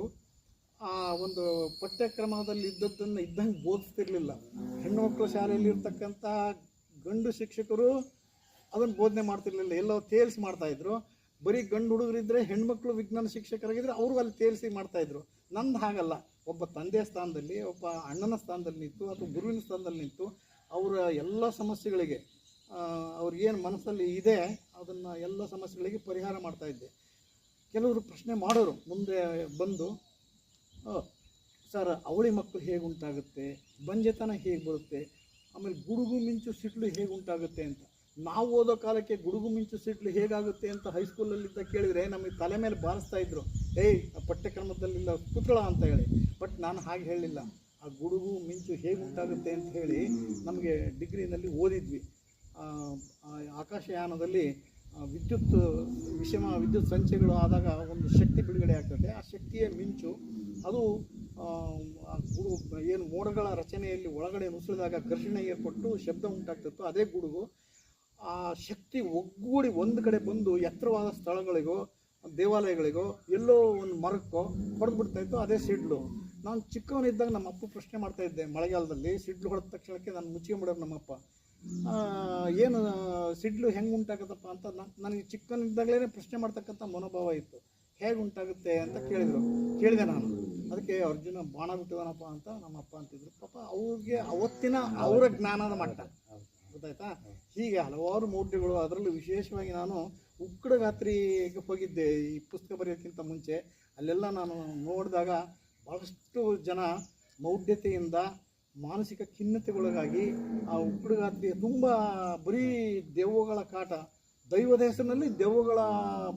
ಆ ಒಂದು ಪಠ್ಯಕ್ರಮದಲ್ಲಿ ಇದ್ದದ್ದನ್ನು ಇದ್ದಂಗೆ ಬೋಧಿಸ್ತಿರ್ಲಿಲ್ಲ. ಹೆಣ್ಣುಮಕ್ಕಳು ಶಾಲೆಯಲ್ಲಿ ಇರ್ತಕ್ಕಂಥ ಗಂಡು ಶಿಕ್ಷಕರು ಅದನ್ನು ಬೋಧನೆ ಮಾಡ್ತಿರ್ಲಿಲ್ಲ, ಎಲ್ಲೋ ತೇಲ್ಸಿ ಮಾಡ್ತಾಯಿದ್ರು. ಬರೀ ಗಂಡು ಹುಡುಗರಿದ್ದರೆ ಹೆಣ್ಮಕ್ಳು ವಿಜ್ಞಾನ ಶಿಕ್ಷಕರಾಗಿದ್ದರೆ ಅವರು ಅಲ್ಲಿ ತೇಲ್ಸಿ ಮಾಡ್ತಾಯಿದ್ರು. ನಂದು ಹಾಗಲ್ಲ, ಒಬ್ಬ ತಂದೆಯ ಸ್ಥಾನದಲ್ಲಿ, ಒಬ್ಬ ಅಣ್ಣನ ಸ್ಥಾನದಲ್ಲಿ ನಿಂತು ಅಥವಾ ಗುರುವಿನ ಸ್ಥಾನದಲ್ಲಿ ನಿಂತು ಅವರ ಎಲ್ಲ ಸಮಸ್ಯೆಗಳಿಗೆ, ಅವ್ರಿಗೇನು ಮನಸ್ಸಲ್ಲಿ ಇದೆ ಅದನ್ನು ಎಲ್ಲ ಸಮಸ್ಯೆಗಳಿಗೆ ಪರಿಹಾರ ಮಾಡ್ತಾಯಿದ್ದೆ. ಕೆಲವರು ಪ್ರಶ್ನೆ ಮಾಡೋರು ಮುಂದೆ ಬಂದು, ಸರ್ ಅವಳಿ ಮಕ್ಕಳು ಹೇಗೆ ಉಂಟಾಗುತ್ತೆ, ಬಂಜೆತನ ಹೇಗೆ ಬರುತ್ತೆ, ಆಮೇಲೆ ಗುಡುಗು ಮಿಂಚು ಸಿಟ್ಲು ಹೇಗೆ ಉಂಟಾಗುತ್ತೆ ಅಂತ. ನಾವು ಓದೋ ಕಾಲಕ್ಕೆ ಗುಡುಗು ಮಿಂಚು ಸಿಟ್ಲು ಹೇಗಾಗುತ್ತೆ ಅಂತ ಹೈಸ್ಕೂಲಲ್ಲಿದ್ದ ಕೇಳಿದರೆ ನಮಗೆ ತಲೆ ಮೇಲೆ ಬಾರಿಸ್ತಾ ಇದ್ರು, ಏಯ್ ಪಠ್ಯಕ್ರಮದಲ್ಲಿಲ್ಲ ಕೂತ್ಕೊಳ್ಳ ಅಂತ ಹೇಳಿ. ಬಟ್ ನಾನು ಹಾಗೆ ಹೇಳಲಿಲ್ಲ. ಆ ಗುಡುಗು ಮಿಂಚು ಹೇಗೆ ಉಂಟಾಗುತ್ತೆ ಅಂತ ಹೇಳಿ ನಮಗೆ ಡಿಗ್ರಿನಲ್ಲಿ ಓದಿದ್ವಿ. ಆಕಾಶಯಾನದಲ್ಲಿ ವಿದ್ಯುತ್ ಸಂಚಯಗಳು ಆದಾಗ ಒಂದು ಶಕ್ತಿ ಬಿಡುಗಡೆ ಆಗ್ತದೆ. ಆ ಶಕ್ತಿಯ ಮಿಂಚು ಅದು ಏನು ಮೋಡಗಳ ರಚನೆಯಲ್ಲಿ ಒಳಗಡೆ ನುಸುಳಿದಾಗ ಘರ್ಷಣೆ ಏರ್ಪಟ್ಟು ಶಬ್ದ ಉಂಟಾಗ್ತಿತ್ತು. ಅದೇ ಗುಡುಗು. ಆ ಶಕ್ತಿ ಒಗ್ಗೂಡಿ ಒಂದು ಕಡೆ ಬಂದು ಎತ್ತರವಾದ ಸ್ಥಳಗಳಿಗೋ ದೇವಾಲಯಗಳಿಗೋ ಎಲ್ಲೋ ಒಂದು ಮರಕ್ಕೋ ಹೊಡೆದು ಬಿಡ್ತಾಯಿತ್ತು. ಅದೇ ಸಿಡ್ಲು. ನಾನು ಚಿಕ್ಕವನಿದ್ದಾಗ ನಮ್ಮ ಅಪ್ಪ ಪ್ರಶ್ನೆ ಮಾಡ್ತಾಯಿದ್ದೆ, ಮಳೆಗಾಲದಲ್ಲಿ ಸಿಡ್ಲು ಹೊಡೆದ ತಕ್ಷಣಕ್ಕೆ ನಾನು ಮುಚ್ಕೊಂಬಿಡೋರು ನಮ್ಮಪ್ಪ. ಏನು ಸಿಡ್ಲು ಹೆಂಗೆ ಉಂಟಾಗುತ್ತಪ್ಪ ಅಂತ ನನಗೆ ಚಿಕ್ಕವನಿದ್ದಾಗಲೇ ಪ್ರಶ್ನೆ ಮಾಡ್ತಕ್ಕಂಥ ಮನೋಭಾವ ಇತ್ತು. ಹೇಗೆ ಉಂಟಾಗುತ್ತೆ ಅಂತ ಕೇಳಿದೆ ನಾನು. ಅದಕ್ಕೆ ಅರ್ಜುನ ಬಾಣ ಬಿಟ್ಟಿದಾನಪ್ಪ ಅಂತ ನಮ್ಮಪ್ಪ ಅಂತಿದ್ರು. ಪಾಪ ಅವ್ರಿಗೆ ಅವತ್ತಿನ ಅವರ ಜ್ಞಾನದ ಮಟ್ಟ ಗೊತ್ತಾಯ್ತಾ. ಹೀಗೆ ಹಲವಾರು ಮೌಢ್ಯಗಳು. ಅದರಲ್ಲೂ ವಿಶೇಷವಾಗಿ ನಾನು ಉಕ್ಕಡಗಾತ್ರಿಗೆ ಹೋಗಿದ್ದೆ ಈ ಪುಸ್ತಕ ಬರೆಯೋಕ್ಕಿಂತ ಮುಂಚೆ. ಅಲ್ಲೆಲ್ಲ ನಾನು ನೋಡಿದಾಗ ಭಾಳಷ್ಟು ಜನ ಮೌಢ್ಯತೆಯಿಂದ ಮಾನಸಿಕ ಖಿನ್ನತೆಗೊಳಗಾಗಿ ಆ ಉಕ್ಕಡಗಾತ್ರಿಯ ತುಂಬ ಬರೀ ದೆವ್ವಗಳ ಕಾಟ, ದೈವದ ಹೆಸರಿನಲ್ಲಿ ದೆವ್ವಗಳ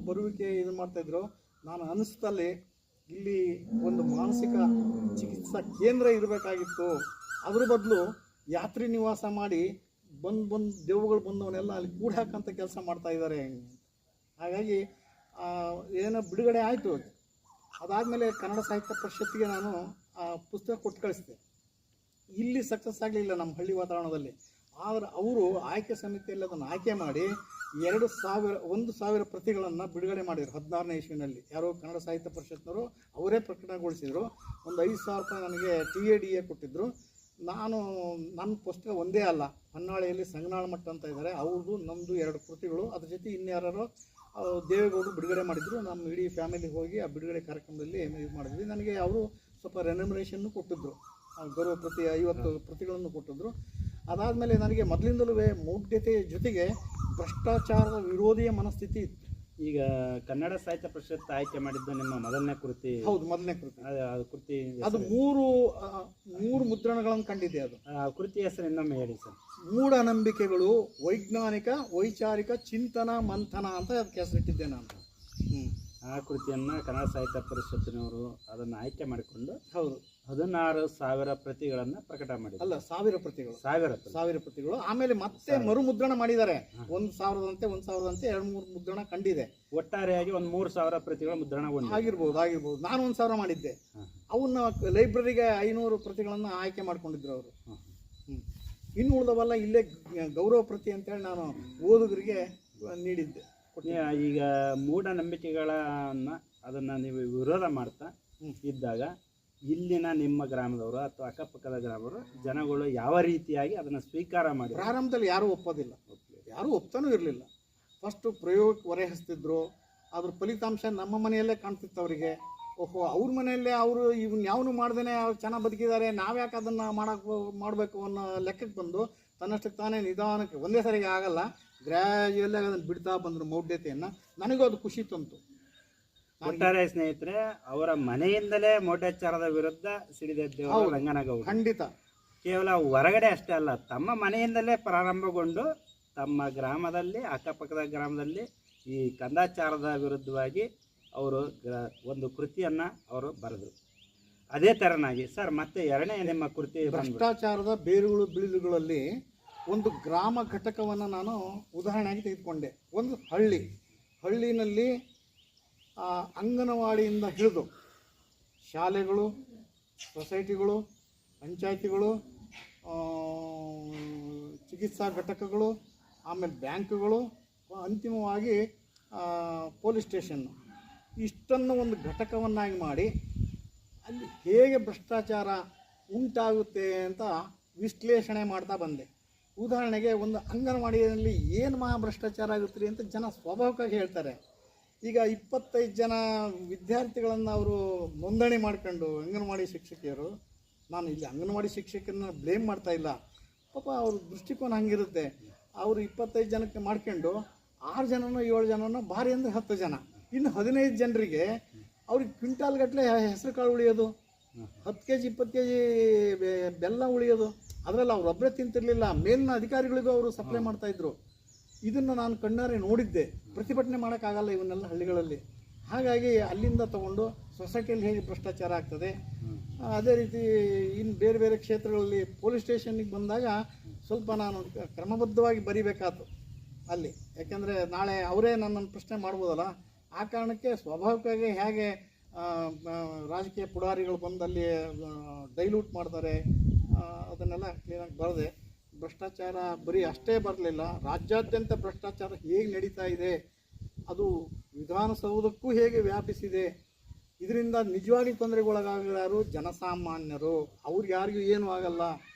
ಬರುವಿಕೆ ಇದು ಮಾಡ್ತಾಯಿದ್ರು. ನಾನು ಅನಿಸ್ತಲ್ಲಿ ಇಲ್ಲಿ ಒಂದು ಮಾನಸಿಕ ಚಿಕಿತ್ಸಾ ಕೇಂದ್ರ ಇರಬೇಕಾಗಿತ್ತು. ಅದ್ರ ಬದಲು ಯಾತ್ರಿ ನಿವಾಸ ಮಾಡಿ ಬಂದು ದೆವ್ವಗಳು ಬಂದವನ್ನೆಲ್ಲ ಅಲ್ಲಿ ಕೂಡ ಹಾಕಂತ ಕೆಲಸ ಮಾಡ್ತಾ ಇದ್ದಾರೆ. ಹಾಗಾಗಿ ಏನೋ ಬಿಡುಗಡೆ ಆಯಿತು. ಅದಾದಮೇಲೆ ಕನ್ನಡ ಸಾಹಿತ್ಯ ಪರಿಷತ್ತಿಗೆ ನಾನು ಆ ಪುಸ್ತಕ ಕೊಟ್ಟು ಕಳಿಸಿದೆ. ಇಲ್ಲಿ ಸಕ್ಸಸ್ ಆಗಲಿಲ್ಲ ನಮ್ಮ ಹಳ್ಳಿ ವಾತಾವರಣದಲ್ಲಿ. ಆದರೆ ಅವರು ಆಯ್ಕೆ ಸಮಿತಿಯಲ್ಲಿ ಅದನ್ನು ಆಯ್ಕೆ ಮಾಡಿ 1,000 ಪ್ರತಿಗಳನ್ನು ಬಿಡುಗಡೆ ಮಾಡಿದರು 16ನೇ ಇಸ್ವಿನಲ್ಲಿ. ಯಾರೋ ಕನ್ನಡ ಸಾಹಿತ್ಯ ಪರಿಷತ್ನವರು ಅವರೇ ಪ್ರಕಟಗೊಳಿಸಿದರು. ಒಂದು 5,000 ರೂಪಾಯಿ ನನಗೆ TADA ಕೊಟ್ಟಿದ್ದರು. ನನ್ನ ಪುಸ್ತಕ ಒಂದೇ ಅಲ್ಲ, ಹೊನ್ನಾಳಿಯಲ್ಲಿ ಸಂಗನಾಳ ಮಠ ಅಂತ ಇದ್ದಾರೆ, ಅವ್ರದ್ದು ನಮ್ಮದು 2 ಕೃತಿಗಳು. ಅದ್ರ ಜೊತೆ ಇನ್ಯಾರೋ ದೇವೇಗೌಡರು ಬಿಡುಗಡೆ ಮಾಡಿದರು. ನಮ್ಮ ಇಡೀ ಫ್ಯಾಮಿಲಿ ಹೋಗಿ ಆ ಬಿಡುಗಡೆ ಕಾರ್ಯಕ್ರಮದಲ್ಲಿ ಇದು ಮಾಡಿದ್ವಿ. ನನಗೆ ಅವರು ಸ್ವಲ್ಪ ರೆನ್ಯುಮರೇಷನ್ನು ಕೊಟ್ಟಿದ್ದರು, ಗೌರವ ಪ್ರತಿ 50 ಪ್ರತಿಗಳನ್ನು ಕೊಟ್ಟಿದ್ದರು. ಅದಾದಮೇಲೆ ನನಗೆ ಮೊದಲಿಂದಲೂ ಮೌಢ್ಯತೆಯ ಜೊತೆಗೆ ಭ್ರಷ್ಟಾಚಾರದ ವಿರೋಧಿಯ ಮನಸ್ಥಿತಿ ಇತ್ತು. ಈಗ ಕನ್ನಡ ಸಾಹಿತ್ಯ ಪರಿಷತ್ ಆಯ್ಕೆ ಮಾಡಿದ್ದು ನಿಮ್ಮ ಮೊದಲನೇ ಕೃತಿ? ಹೌದು, ಮೊದಲನೇ ಕೃತಿ. ಕೃತಿ ಅದು 3 ಮುದ್ರಣಗಳನ್ನು ಕಂಡಿದೆ. ಅದು ಕೃತಿ ಹೆಸರು ಇನ್ನೊಮ್ಮೆ ಹೇಳಿ ಸರ್. ಮೂಢನಂಬಿಕೆಗಳು, ವೈಜ್ಞಾನಿಕ ವೈಚಾರಿಕ ಚಿಂತನ ಮಂಥನ ಅಂತ ಅದಕ್ಕೆ ಹೆಸರಿಟ್ಟಿದ್ದೆ ನಾನು. ಆ ಕೃತಿಯನ್ನು ಕನ್ನಡ ಸಾಹಿತ್ಯ ಪರಿಷತ್ತಿನವರು ಅದನ್ನು ಆಯ್ಕೆ ಮಾಡಿಕೊಂಡು ಹೌದು 16,000 ಪ್ರತಿಗಳನ್ನು ಪ್ರಕಟ ಮಾಡಿದ್ದಾರೆ. ಅಲ್ಲ, 1,000 ಪ್ರತಿಗಳು. 1,000 ಪ್ರತಿಗಳು. ಆಮೇಲೆ ಮತ್ತೆ ಮರುಮುದ್ರಣ ಮಾಡಿದ್ದಾರೆ. 1,000 1,000 2-3 ಮುದ್ರಣ ಕಂಡಿದೆ. ಒಟ್ಟಾರೆಯಾಗಿ ಒಂದು 3,000 ಪ್ರತಿಗಳ ಮುದ್ರಣಗೊಂಡು ಆಗಿರ್ಬೋದು. ನಾನು 1,000 ಮಾಡಿದ್ದೆ. ಅವನ್ನ ಲೈಬ್ರರಿಗೆ 500 ಪ್ರತಿಗಳನ್ನು ಆಯ್ಕೆ ಮಾಡ್ಕೊಂಡಿದ್ರು ಅವರು. ಇನ್ನು ಉಳಿದವಲ್ಲ ಇಲ್ಲೇ ಗೌರವ ಪ್ರತಿ ಅಂತೇಳಿ ನಾನು ಓದುಗರಿಗೆ ನೀಡಿದ್ದೆ. ಈಗ ಮೂಢನಂಬಿಕೆಗಳನ್ನು ಅದನ್ನು ನೀವು ವಿರೋಧ ಮಾಡ್ತಾ ಇದ್ದಾಗ ಇಲ್ಲಿನ ನಿಮ್ಮ ಗ್ರಾಮದವರು ಅಥವಾ ಅಕ್ಕಪಕ್ಕದ ಗ್ರಾಮದವರು ಜನಗಳು ಯಾವ ರೀತಿಯಾಗಿ ಅದನ್ನು ಸ್ವೀಕಾರ ಮಾಡಿ? ಪ್ರಾರಂಭದಲ್ಲಿ ಯಾರೂ ಒಪ್ಪೋದಿಲ್ಲ, ಯಾರೂ ಒಪ್ತಾನೂ ಇರಲಿಲ್ಲ. ಫಸ್ಟು ಪ್ರಯೋಗಕ್ಕೆ ಹೊರೆ ಹಚ್ತಿದ್ರು. ಅದ್ರ ಫಲಿತಾಂಶ ನಮ್ಮ ಮನೆಯಲ್ಲೇ ಕಾಣ್ತಿತ್ತು ಅವರಿಗೆ. ಓಹೋ, ಅವ್ರ ಮನೆಯಲ್ಲೇ ಅವರು ಇವನ್ನ ಯಾವನು ಮಾಡ್ದೇ ಅವ್ರು ಚೆನ್ನಾಗಿ ಬದುಕಿದ್ದಾರೆ, ನಾವ್ಯಾಕೆ ಅದನ್ನು ಮಾಡಬೇಕು ಅನ್ನೋ ಲೆಕ್ಕಕ್ಕೆ ಬಂದು ತನ್ನಷ್ಟಕ್ಕೆ ತಾನೇ ನಿಧಾನಕ್ಕೆ ಒಂದೇ ಸರಿಗೆ ಆಗಲ್ಲ, ಗ್ರ್ಯಾಜುಯಲ್ಲಾಗಿ ಅದನ್ನು ಬಿಡ್ತಾ ಬಂದರು ಮೌಢ್ಯತೆಯನ್ನು. ನನಗೂ ಅದು ಖುಷಿ ತಂತು. ಒಟ್ಟಾರೆ ಸ್ನೇಹಿತರೆ, ಅವರ ಮನೆಯಿಂದಲೇ ಮೌಢ್ಯಾಚಾರದ ವಿರುದ್ಧ ಸಿಡಿದೆದ್ದೇವರು ರಂಗನಗೌಡ. ಖಂಡಿತ. ಕೇವಲ ಹೊರಗಡೆ ಅಷ್ಟೇ ಅಲ್ಲ, ತಮ್ಮ ಮನೆಯಿಂದಲೇ ಪ್ರಾರಂಭಗೊಂಡು ತಮ್ಮ ಗ್ರಾಮದಲ್ಲಿ, ಅಕ್ಕಪಕ್ಕದ ಗ್ರಾಮದಲ್ಲಿ ಈ ಕಂದಾಚಾರದ ವಿರುದ್ಧವಾಗಿ ಅವರು ಒಂದು ಕೃತಿಯನ್ನು ಅವರು ಬರೆದರು. ಅದೇ ಥರನಾಗಿ ಸರ್ ಮತ್ತೆ ಎರಡನೇ ನಿಮ್ಮ ಕೃತಿ ಭ್ರಷ್ಟಾಚಾರದ ಬೇರುಗಳು ಬಿಳಿಲುಗಳಲ್ಲಿ ಒಂದು ಗ್ರಾಮ ಘಟಕವನ್ನು ನಾನು ಉದಾಹರಣೆಯಾಗಿ ತೆಗೆದುಕೊಂಡೆ. ಒಂದು ಹಳ್ಳಿನಲ್ಲಿ ಅಂಗನವಾಡಿಯಿಂದ ಹಿಡಿದು ಶಾಲೆಗಳು, ಸೊಸೈಟಿಗಳು, ಪಂಚಾಯತಿಗಳು, ಚಿಕಿತ್ಸಾ ಘಟಕಗಳು, ಆಮೇಲೆ ಬ್ಯಾಂಕ್ಗಳು, ಅಂತಿಮವಾಗಿ ಪೊಲೀಸ್ ಸ್ಟೇಷನ್ನು, ಇಷ್ಟನ್ನು ಒಂದು ಘಟಕವನ್ನಾಗಿ ಮಾಡಿ ಅಲ್ಲಿ ಹೇಗೆ ಭ್ರಷ್ಟಾಚಾರ ಉಂಟಾಗುತ್ತೆ ಅಂತ ವಿಶ್ಲೇಷಣೆ ಮಾಡ್ತಾ ಬಂದೆ. ಉದಾಹರಣೆಗೆ ಒಂದು ಅಂಗನವಾಡಿಯಲ್ಲಿ ಏನು ಭ್ರಷ್ಟಾಚಾರ ಆಗುತ್ತೆ ರೀ ಅಂತ ಜನ ಸ್ವಾಭಾವಿಕವಾಗಿ ಹೇಳ್ತಾರೆ. ಈಗ 25 ಜನ ವಿದ್ಯಾರ್ಥಿಗಳನ್ನು ಅವರು ನೋಂದಣಿ ಮಾಡ್ಕೊಂಡು ಅಂಗನವಾಡಿ ಶಿಕ್ಷಕಿಯರು, ನಾನು ಇಲ್ಲಿ ಅಂಗನವಾಡಿ ಶಿಕ್ಷಕರನ್ನ ಬ್ಲೇಮ್ ಮಾಡ್ತಾ ಇಲ್ಲ, ಪಾಪ ಅವ್ರ ದೃಷ್ಟಿಕೋನ ಹಂಗಿರುತ್ತೆ. ಅವರು 25 ಜನಕ್ಕೆ ಮಾಡ್ಕೊಂಡು 6 ಜನನೋ 7 ಜನನೋ, ಭಾರಿ ಅಂದರೆ 10 ಜನ, ಇನ್ನು 15 ಜನರಿಗೆ ಅವ್ರಿಗೆ ಕ್ವಿಂಟಾಲ್ ಗಟ್ಟಲೆ ಹೆಸರು ಕಾಳು ಉಳಿಯೋದು, 10 kg 20 kg ಬೆಲ್ಲ ಉಳಿಯೋದು. ಅದರಲ್ಲಿ ಅವರೊಬ್ಬರೇ ತಿಂತಿರಲಿಲ್ಲ, ಮೇಲಿನ ಅಧಿಕಾರಿಗಳಿಗೂ ಅವರು ಸಪ್ಲೈ ಮಾಡ್ತಾಯಿದ್ರು. ಇದನ್ನು ನಾನು ಕಣ್ಣಾರೆ ನೋಡಿದ್ದೆ. ಪ್ರತಿಭಟನೆ ಮಾಡೋಕ್ಕಾಗಲ್ಲ ಇವನ್ನೆಲ್ಲ ಹಳ್ಳಿಗಳಲ್ಲಿ. ಹಾಗಾಗಿ ಅಲ್ಲಿಂದ ತಗೊಂಡು ಸೊಸೈಟಿಯಲ್ಲಿ ಹೇಗೆ ಭ್ರಷ್ಟಾಚಾರ ಆಗ್ತದೆ, ಅದೇ ರೀತಿ ಇನ್ನು ಬೇರೆ ಬೇರೆ ಕ್ಷೇತ್ರಗಳಲ್ಲಿ ಪೊಲೀಸ್ ಸ್ಟೇಷನ್ನಿಗೆ ಬಂದಾಗ ಸ್ವಲ್ಪ ನಾನು ಕ್ರಮಬದ್ಧವಾಗಿ ಬರಿಬೇಕಾಯ್ತು ಅಲ್ಲಿ. ಯಾಕೆಂದರೆ ನಾಳೆ ಅವರೇ ನನ್ನನ್ನು ಪ್ರಶ್ನೆ ಮಾಡ್ಬೋದಲ್ಲ. ಆ ಕಾರಣಕ್ಕೆ ಸ್ವಾಭಾವಿಕವಾಗಿ ಹೇಗೆ ರಾಜಕೀಯ ಪುಡಾರಿಗಳು ಬಂದಲ್ಲಿ ಡೈಲ್ಯೂಟ್ ಮಾಡ್ತಾರೆ ಅದನ್ನೆಲ್ಲ ಕ್ಲೀನಾಗಿ ಬರದೆ, ಭ್ರಷ್ಟಾಚಾರ ಬರೀ ಅಷ್ಟೇ ಬರಲಿಲ್ಲ, ರಾಜ್ಯಾದ್ಯಂತ ಭ್ರಷ್ಟಾಚಾರ ಹೇಗೆ ನಡೀತಾ ಇದೆ, ಅದು ವಿಧಾನಸೌಧಕ್ಕೂ ಹೇಗೆ ವ್ಯಾಪಿಸಿದೆ, ಇದರಿಂದ ನಿಜವಾಗಿ ತೊಂದರೆಗೊಳಗಾಗಲಾರು ಜನಸಾಮಾನ್ಯರು. ಅವ್ರಿಗೆ ಯಾರಿಗೂ ಏನೂ ಆಗಲ್ಲ,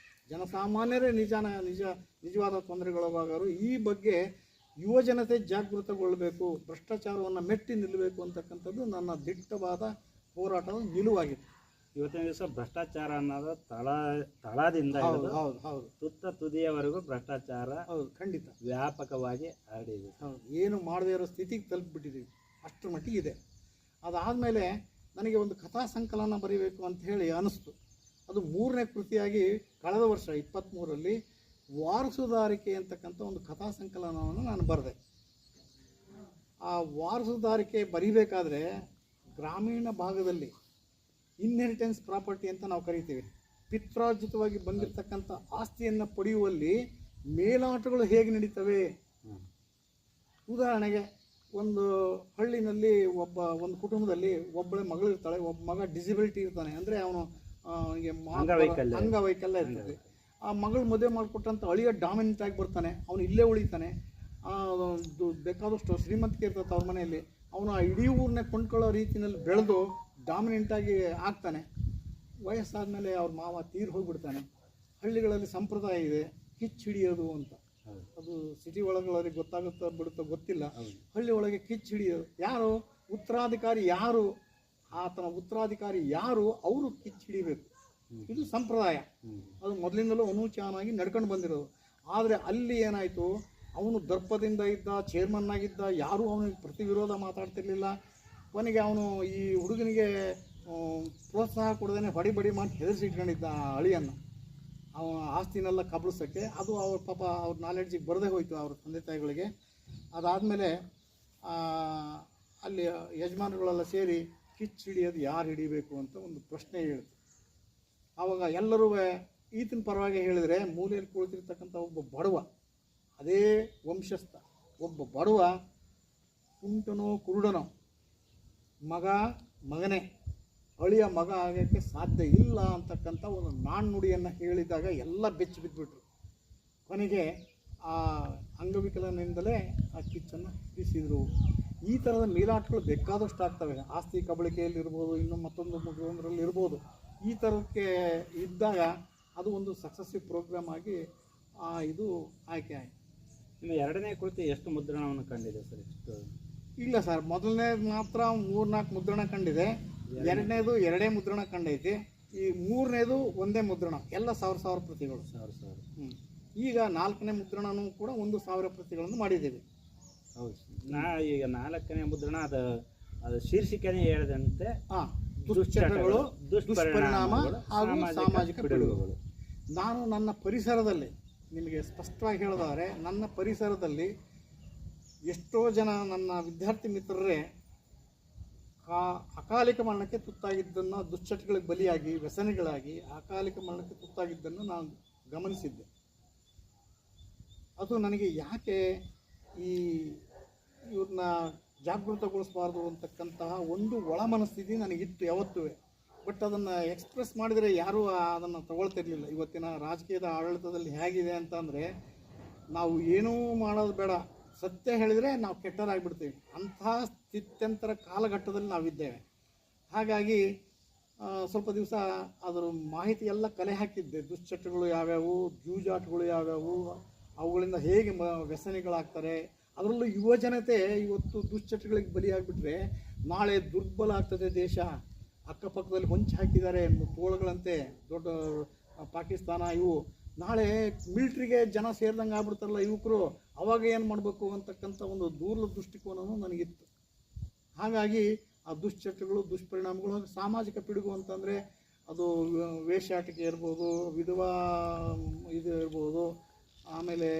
ಜನಸಾಮಾನ್ಯರೇ ನಿಜವಾದ ತೊಂದರೆಗೊಳಗಾಗರು. ಈ ಬಗ್ಗೆ ಯುವ ಜನತೆ ಜಾಗೃತಗೊಳ್ಳಬೇಕು, ಭ್ರಷ್ಟಾಚಾರವನ್ನು ಮೆಟ್ಟಿ ನಿಲ್ಲಬೇಕು ಅಂತಕ್ಕಂಥದ್ದು ನನ್ನ ದಿಟ್ಟವಾದ ಹೋರಾಟದ ನಿಲುವಾಗಿತ್ತು. ಇವತ್ತಿನ ದಿವಸ ಭ್ರಷ್ಟಾಚಾರ ಅನ್ನೋದು ತಳದಿಂದ ಹೌದು ತುತ್ತ ತುದಿಯವರೆಗೂ ಭ್ರಷ್ಟಾಚಾರ ಖಂಡಿತ ವ್ಯಾಪಕವಾಗಿ ಹರಡಿದೆ. ಏನು ಮಾಡದೇ ಇರೋ ಸ್ಥಿತಿಗೆ ತಲುಪಿಬಿಟ್ಟಿದ್ದೀವಿ, ಅಷ್ಟರ ಮಟ್ಟಿಗೆ ಇದೆ. ಅದಾದಮೇಲೆ ನನಗೆ ಒಂದು ಕಥಾ ಸಂಕಲನ ಬರೀಬೇಕು ಅಂತ ಹೇಳಿ ಅನಿಸ್ತು. ಅದು 3ನೇ ಕೃತಿಯಾಗಿ ಕಳೆದ ವರ್ಷ 23ರಲ್ಲಿ ವಾರಸುದಾರಿಕೆ ಅಂತಕ್ಕಂಥ ಒಂದು ಕಥಾ ಸಂಕಲನವನ್ನು ನಾನು ಬರೆದೆ. ಆ ವಾರಸುದಾರಿಕೆ ಬರೀಬೇಕಾದ್ರೆ ಗ್ರಾಮೀಣ ಭಾಗದಲ್ಲಿ ಇನ್ಹೆರಿಟೆನ್ಸ್ ಪ್ರಾಪರ್ಟಿ ಅಂತ ನಾವು ಕರಿತೀವಿ, ಪಿತ್ರಾರ್ಜಿತವಾಗಿ ಬಂದಿರತಕ್ಕಂಥ ಆಸ್ತಿಯನ್ನು ಪಡೆಯುವಲ್ಲಿ ಮೇಲಾಟಗಳು ಹೇಗೆ ನಡೀತವೆ. ಉದಾಹರಣೆಗೆ ಒಂದು ಹಳ್ಳಿನಲ್ಲಿ ಒಂದು ಕುಟುಂಬದಲ್ಲಿ ಒಬ್ಬಳೆ ಮಗಳು ಇರ್ತಾಳೆ, ಒಬ್ಬ ಮಗ ಡಿಸಬಿಲಿಟಿ ಇರ್ತಾನೆ, ಅಂದರೆ ಅವನು ಅಂಗವೈಕಲ್ಯ ಇರ್ತದೆ. ಆ ಮಗಳು ಮದುವೆ ಮಾಡಿಕೊಟ್ಟಂಥ ಅಳಿಯ ಡಾಮಿನೆಂಟ್ ಆಗಿ ಬರ್ತಾನೆ, ಅವನು ಇಲ್ಲೇ ಉಳಿತಾನೆ. ಬೇಕಾದಷ್ಟು ಶ್ರೀಮಂತಿಕೆ ಇರ್ತದೆ ಅವ್ರ ಮನೆಯಲ್ಲಿ, ಅವನು ಆ ಇಡೀ ಊರನ್ನೇ ಕೊಂಡ್ಕೊಳ್ಳೋ ರೀತಿಯಲ್ಲಿ ಬೆಳೆದು ಡಾಮಿನೆಂಟಾಗಿ ಆಗ್ತಾನೆ. ವಯಸ್ಸಾದಮೇಲೆ ಅವ್ರ ಮಾವ ತೀರು ಹೋಗಿಬಿಡ್ತಾನೆ. ಹಳ್ಳಿಗಳಲ್ಲಿ ಸಂಪ್ರದಾಯ ಇದೆ ಕಿಚ್ಚು ಹಿಡಿಯೋದು ಅಂತ. ಅದು ಸಿಟಿ ಒಳಗಳವ್ರಿಗೆ ಗೊತ್ತಾಗುತ್ತೋ ಬಿಡುತ್ತೋ ಗೊತ್ತಿಲ್ಲ. ಹಳ್ಳಿ ಒಳಗೆ ಕಿಚ್ಚು ಹಿಡಿಯೋದು, ಯಾರು ಉತ್ತರಾಧಿಕಾರಿ ಯಾರು, ಆತನ ಉತ್ತರಾಧಿಕಾರಿ ಯಾರು, ಅವರು ಕಿಚ್ಚು ಹಿಡಿಬೇಕು. ಇದು ಸಂಪ್ರದಾಯ, ಅದು ಮೊದಲಿಂದಲೂ ಅನೂಚಾನಾಗಿ ನಡ್ಕೊಂಡು ಬಂದಿರೋದು. ಆದರೆ ಅಲ್ಲಿ ಏನಾಯಿತು, ಅವನು ದರ್ಪದಿಂದ ಇದ್ದ, ಚೇರ್ಮನ್ ಆಗಿದ್ದ, ಯಾರೂ ಅವನಿಗೆ ಪ್ರತಿ ವಿರೋಧ ಮಾತಾಡ್ತಿರ್ಲಿಲ್ಲ. ಕೊನೆಗೆ ಅವನು ಈ ಹುಡುಗನಿಗೆ ಪ್ರೋತ್ಸಾಹ ಕೊಡದೇ ಹೊಡಿ ಮಾಡಿ ಹೆದರಿಸಿಟ್ಕೊಂಡಿದ್ದ ಆ ಅಳಿಯನ್ನು, ಅವನ ಆಸ್ತಿನೆಲ್ಲ ಕಬಳಿಸೋಕ್ಕೆ. ಅದು ಅವ್ರ ಪಾಪ ಅವ್ರ ನಾಲೆಡ್ಜಿಗೆ ಬರದೇ ಹೋಯಿತು ಅವ್ರ ತಂದೆ ತಾಯಿಗಳಿಗೆ. ಅದಾದಮೇಲೆ ಅಲ್ಲಿ ಯಜಮಾನರುಗಳೆಲ್ಲ ಸೇರಿ ಕಿಚ್ಚು ಹಿಡಿಯೋದು ಯಾರು ಹಿಡಿಬೇಕು ಅಂತ ಒಂದು ಪ್ರಶ್ನೆ ಹೇಳಿತು. ಆವಾಗ ಎಲ್ಲರೂ ಈತನ ಪರವಾಗಿ ಹೇಳಿದರೆ, ಮೂಲೆಯಲ್ಲಿ ಕುಳಿತಿರ್ತಕ್ಕಂಥ ಒಬ್ಬ ಬಡವ, ಅದೇ ವಂಶಸ್ಥ ಒಬ್ಬ ಬಡವ, ಕುಂಟನೋ ಕುರುಡನೋ, ಮಗನೇ ಅಳಿಯ ಮಗ ಆಗೋಕ್ಕೆ ಸಾಧ್ಯ ಇಲ್ಲ ಅಂತಕ್ಕಂಥ ಒಂದು ನಾಣ್ಣುಡಿಯನ್ನು ಹೇಳಿದಾಗ ಎಲ್ಲ ಬೆಚ್ಚಿ ಬಿದ್ದುಬಿಟ್ರು. ಕೊನೆಗೆ ಆ ಅಂಗವಿಕಲನಿಂದಲೇ ಆ ಕಿಚ್ಚನ್ನು ಹಿಡಿಸಿದರು. ಈ ಥರದ ಮೇಲಾಟಗಳು ಬೇಕಾದಷ್ಟು ಆಗ್ತವೆ. ಆಸ್ತಿ ಕಬಳಿಕೆಯಲ್ಲಿರ್ಬೋದು, ಇನ್ನು ಮತ್ತೊಂದರಲ್ಲಿ ಇರ್ಬೋದು. ಈ ಥರಕ್ಕೆ ಇದ್ದಾಗ ಅದು ಒಂದು ಸಕ್ಸಸ್ಸಿವ್ ಪ್ರೋಗ್ರಾಮ್ ಆಗಿ ಇದು ಆಯ್ಕೆ ಆಯಿತು. ನಿಮ್ಮ 2ನೇ ಕೃತಿ ಎಷ್ಟು ಮುದ್ರಣವನ್ನು ಕಂಡಿದೆ ಸರ್? ಎಷ್ಟು? ಇಲ್ಲ ಸರ್, ಮೊದಲನೇದು ಮಾತ್ರ 3-4 ಮುದ್ರಣ ಕಂಡಿದೆ. 2ನೇದು 2 ಮುದ್ರಣ ಕಂಡೈತಿ. ಈ 3ನೇದು 1 ಮುದ್ರಣ, ಎಲ್ಲ 1000 ಪ್ರತಿಗಳು. ಈಗ 4ನೇ ಮುದ್ರಣನೂ ಕೂಡ 1000 ಪ್ರತಿಗಳನ್ನು ಮಾಡಿದ್ದೀವಿ. ಹೌದು. ಈಗ 4ನೇ ಮುದ್ರಣ ಅದು ಶೀರ್ಷಿಕೆನೇ ಹೇಳಿದಂತೆ ದುಶ್ಚಟಗಳು, ದುಷ್ಪರಿಣಾಮ ಹಾಗೂ ಸಾಮಾಜಿಕ ಪಿಡುಗುಗಳು. ನಾನು ನನ್ನ ಪರಿಸರದಲ್ಲಿ, ನಿಮಗೆ ಸ್ಪಷ್ಟವಾಗಿ ಹೇಳೋದಾದರೆ, ನನ್ನ ಪರಿಸರದಲ್ಲಿ ಎಷ್ಟೋ ಜನ ನನ್ನ ವಿದ್ಯಾರ್ಥಿ ಮಿತ್ರರೇ ಅಕಾಲಿಕ ಮರಣಕ್ಕೆ ತುತ್ತಾಗಿದ್ದನ್ನು, ದುಶ್ಚಟಗಳಿಗೆ ಬಲಿಯಾಗಿ ವ್ಯಸನಿಗಳಾಗಿ ಅಕಾಲಿಕ ಮರಣಕ್ಕೆ ತುತ್ತಾಗಿದ್ದನ್ನು ನಾನು ಗಮನಿಸಿದ್ದೆ. ಅದು ನನಗೆ ಯಾಕೆ ಇವ್ರನ್ನ ಜಾಗೃತಗೊಳಿಸಬಾರ್ದು ಅಂತಕ್ಕಂತಹ ಒಂದು ಒಳ ಮನಸ್ಥಿತಿ ನನಗಿತ್ತು ಯಾವತ್ತೂ. ಬಟ್ ಅದನ್ನು ಎಕ್ಸ್ಪ್ರೆಸ್ ಮಾಡಿದರೆ ಯಾರೂ ಅದನ್ನು ತಗೊಳ್ತಿರ್ಲಿಲ್ಲ. ಇವತ್ತಿನ ರಾಜಕೀಯದ ಆಡಳಿತದಲ್ಲಿ ಹೇಗಿದೆ ಅಂತಂದರೆ, ನಾವು ಏನೂ ಮಾಡೋದು ಬೇಡ, ಸತ್ಯ ಹೇಳಿದರೆ ನಾವು ಕೆಟ್ಟರಾಗಿಬಿಡ್ತೀವಿ. ಅಂತಹ ಸ್ಥಿತ್ಯಂತರ ಕಾಲಘಟ್ಟದಲ್ಲಿ ನಾವಿದ್ದೇವೆ. ಹಾಗಾಗಿ ಸ್ವಲ್ಪ ದಿವಸ ಅದರ ಮಾಹಿತಿ ಎಲ್ಲ ಕಲೆ ಹಾಕಿದ್ದೆ. ದುಶ್ಚಟಗಳು ಯಾವ್ಯಾವು, ಜೂಜಾಟಗಳು ಯಾವ್ಯಾವು, ಅವುಗಳಿಂದ ಹೇಗೆ ವ್ಯಸನಿಗಳಾಗ್ತಾರೆ. ಅದರಲ್ಲೂ ಯುವ ಜನತೆ ಇವತ್ತು ದುಶ್ಚಟಗಳಿಗೆ ಬಲಿಯಾಗಿಬಿಟ್ರೆ ನಾಳೆ ದುರ್ಬಲ ಆಗ್ತದೆ ದೇಶ. ಅಕ್ಕಪಕ್ಕದಲ್ಲಿ ಹೊಂಚು ಹಾಕಿದ್ದಾರೆ ತೋಳುಗಳಂತೆ ದೊಡ್ಡ ಪಾಕಿಸ್ತಾನ ಇವು. ನಾಳೆ ಮಿಲ್ಟ್ರಿಗೆ ಜನ ಸೇರಿದಂಗೆ ಆಗ್ಬಿಡ್ತಾರಲ್ಲ ಯುವಕರು, ಅವಾಗ ಏನು ಮಾಡಬೇಕು ಅಂತಕ್ಕಂಥ ಒಂದು ದೂರದ ದೃಷ್ಟಿಕೋನವೂ ನನಗಿತ್ತು. ಹಾಗಾಗಿ ಆ ದುಶ್ಚಟಗಳು, ದುಷ್ಪರಿಣಾಮಗಳು, ಸಾಮಾಜಿಕ ಪಿಡುಗು ಅಂತಂದರೆ ಅದು ವೇಶ್ಯಾಟಿಕೆ ಇರ್ಬೋದು, ವಿಧವಾ ಇದು ಇರ್ಬೋದು, ಆಮೇಲೆ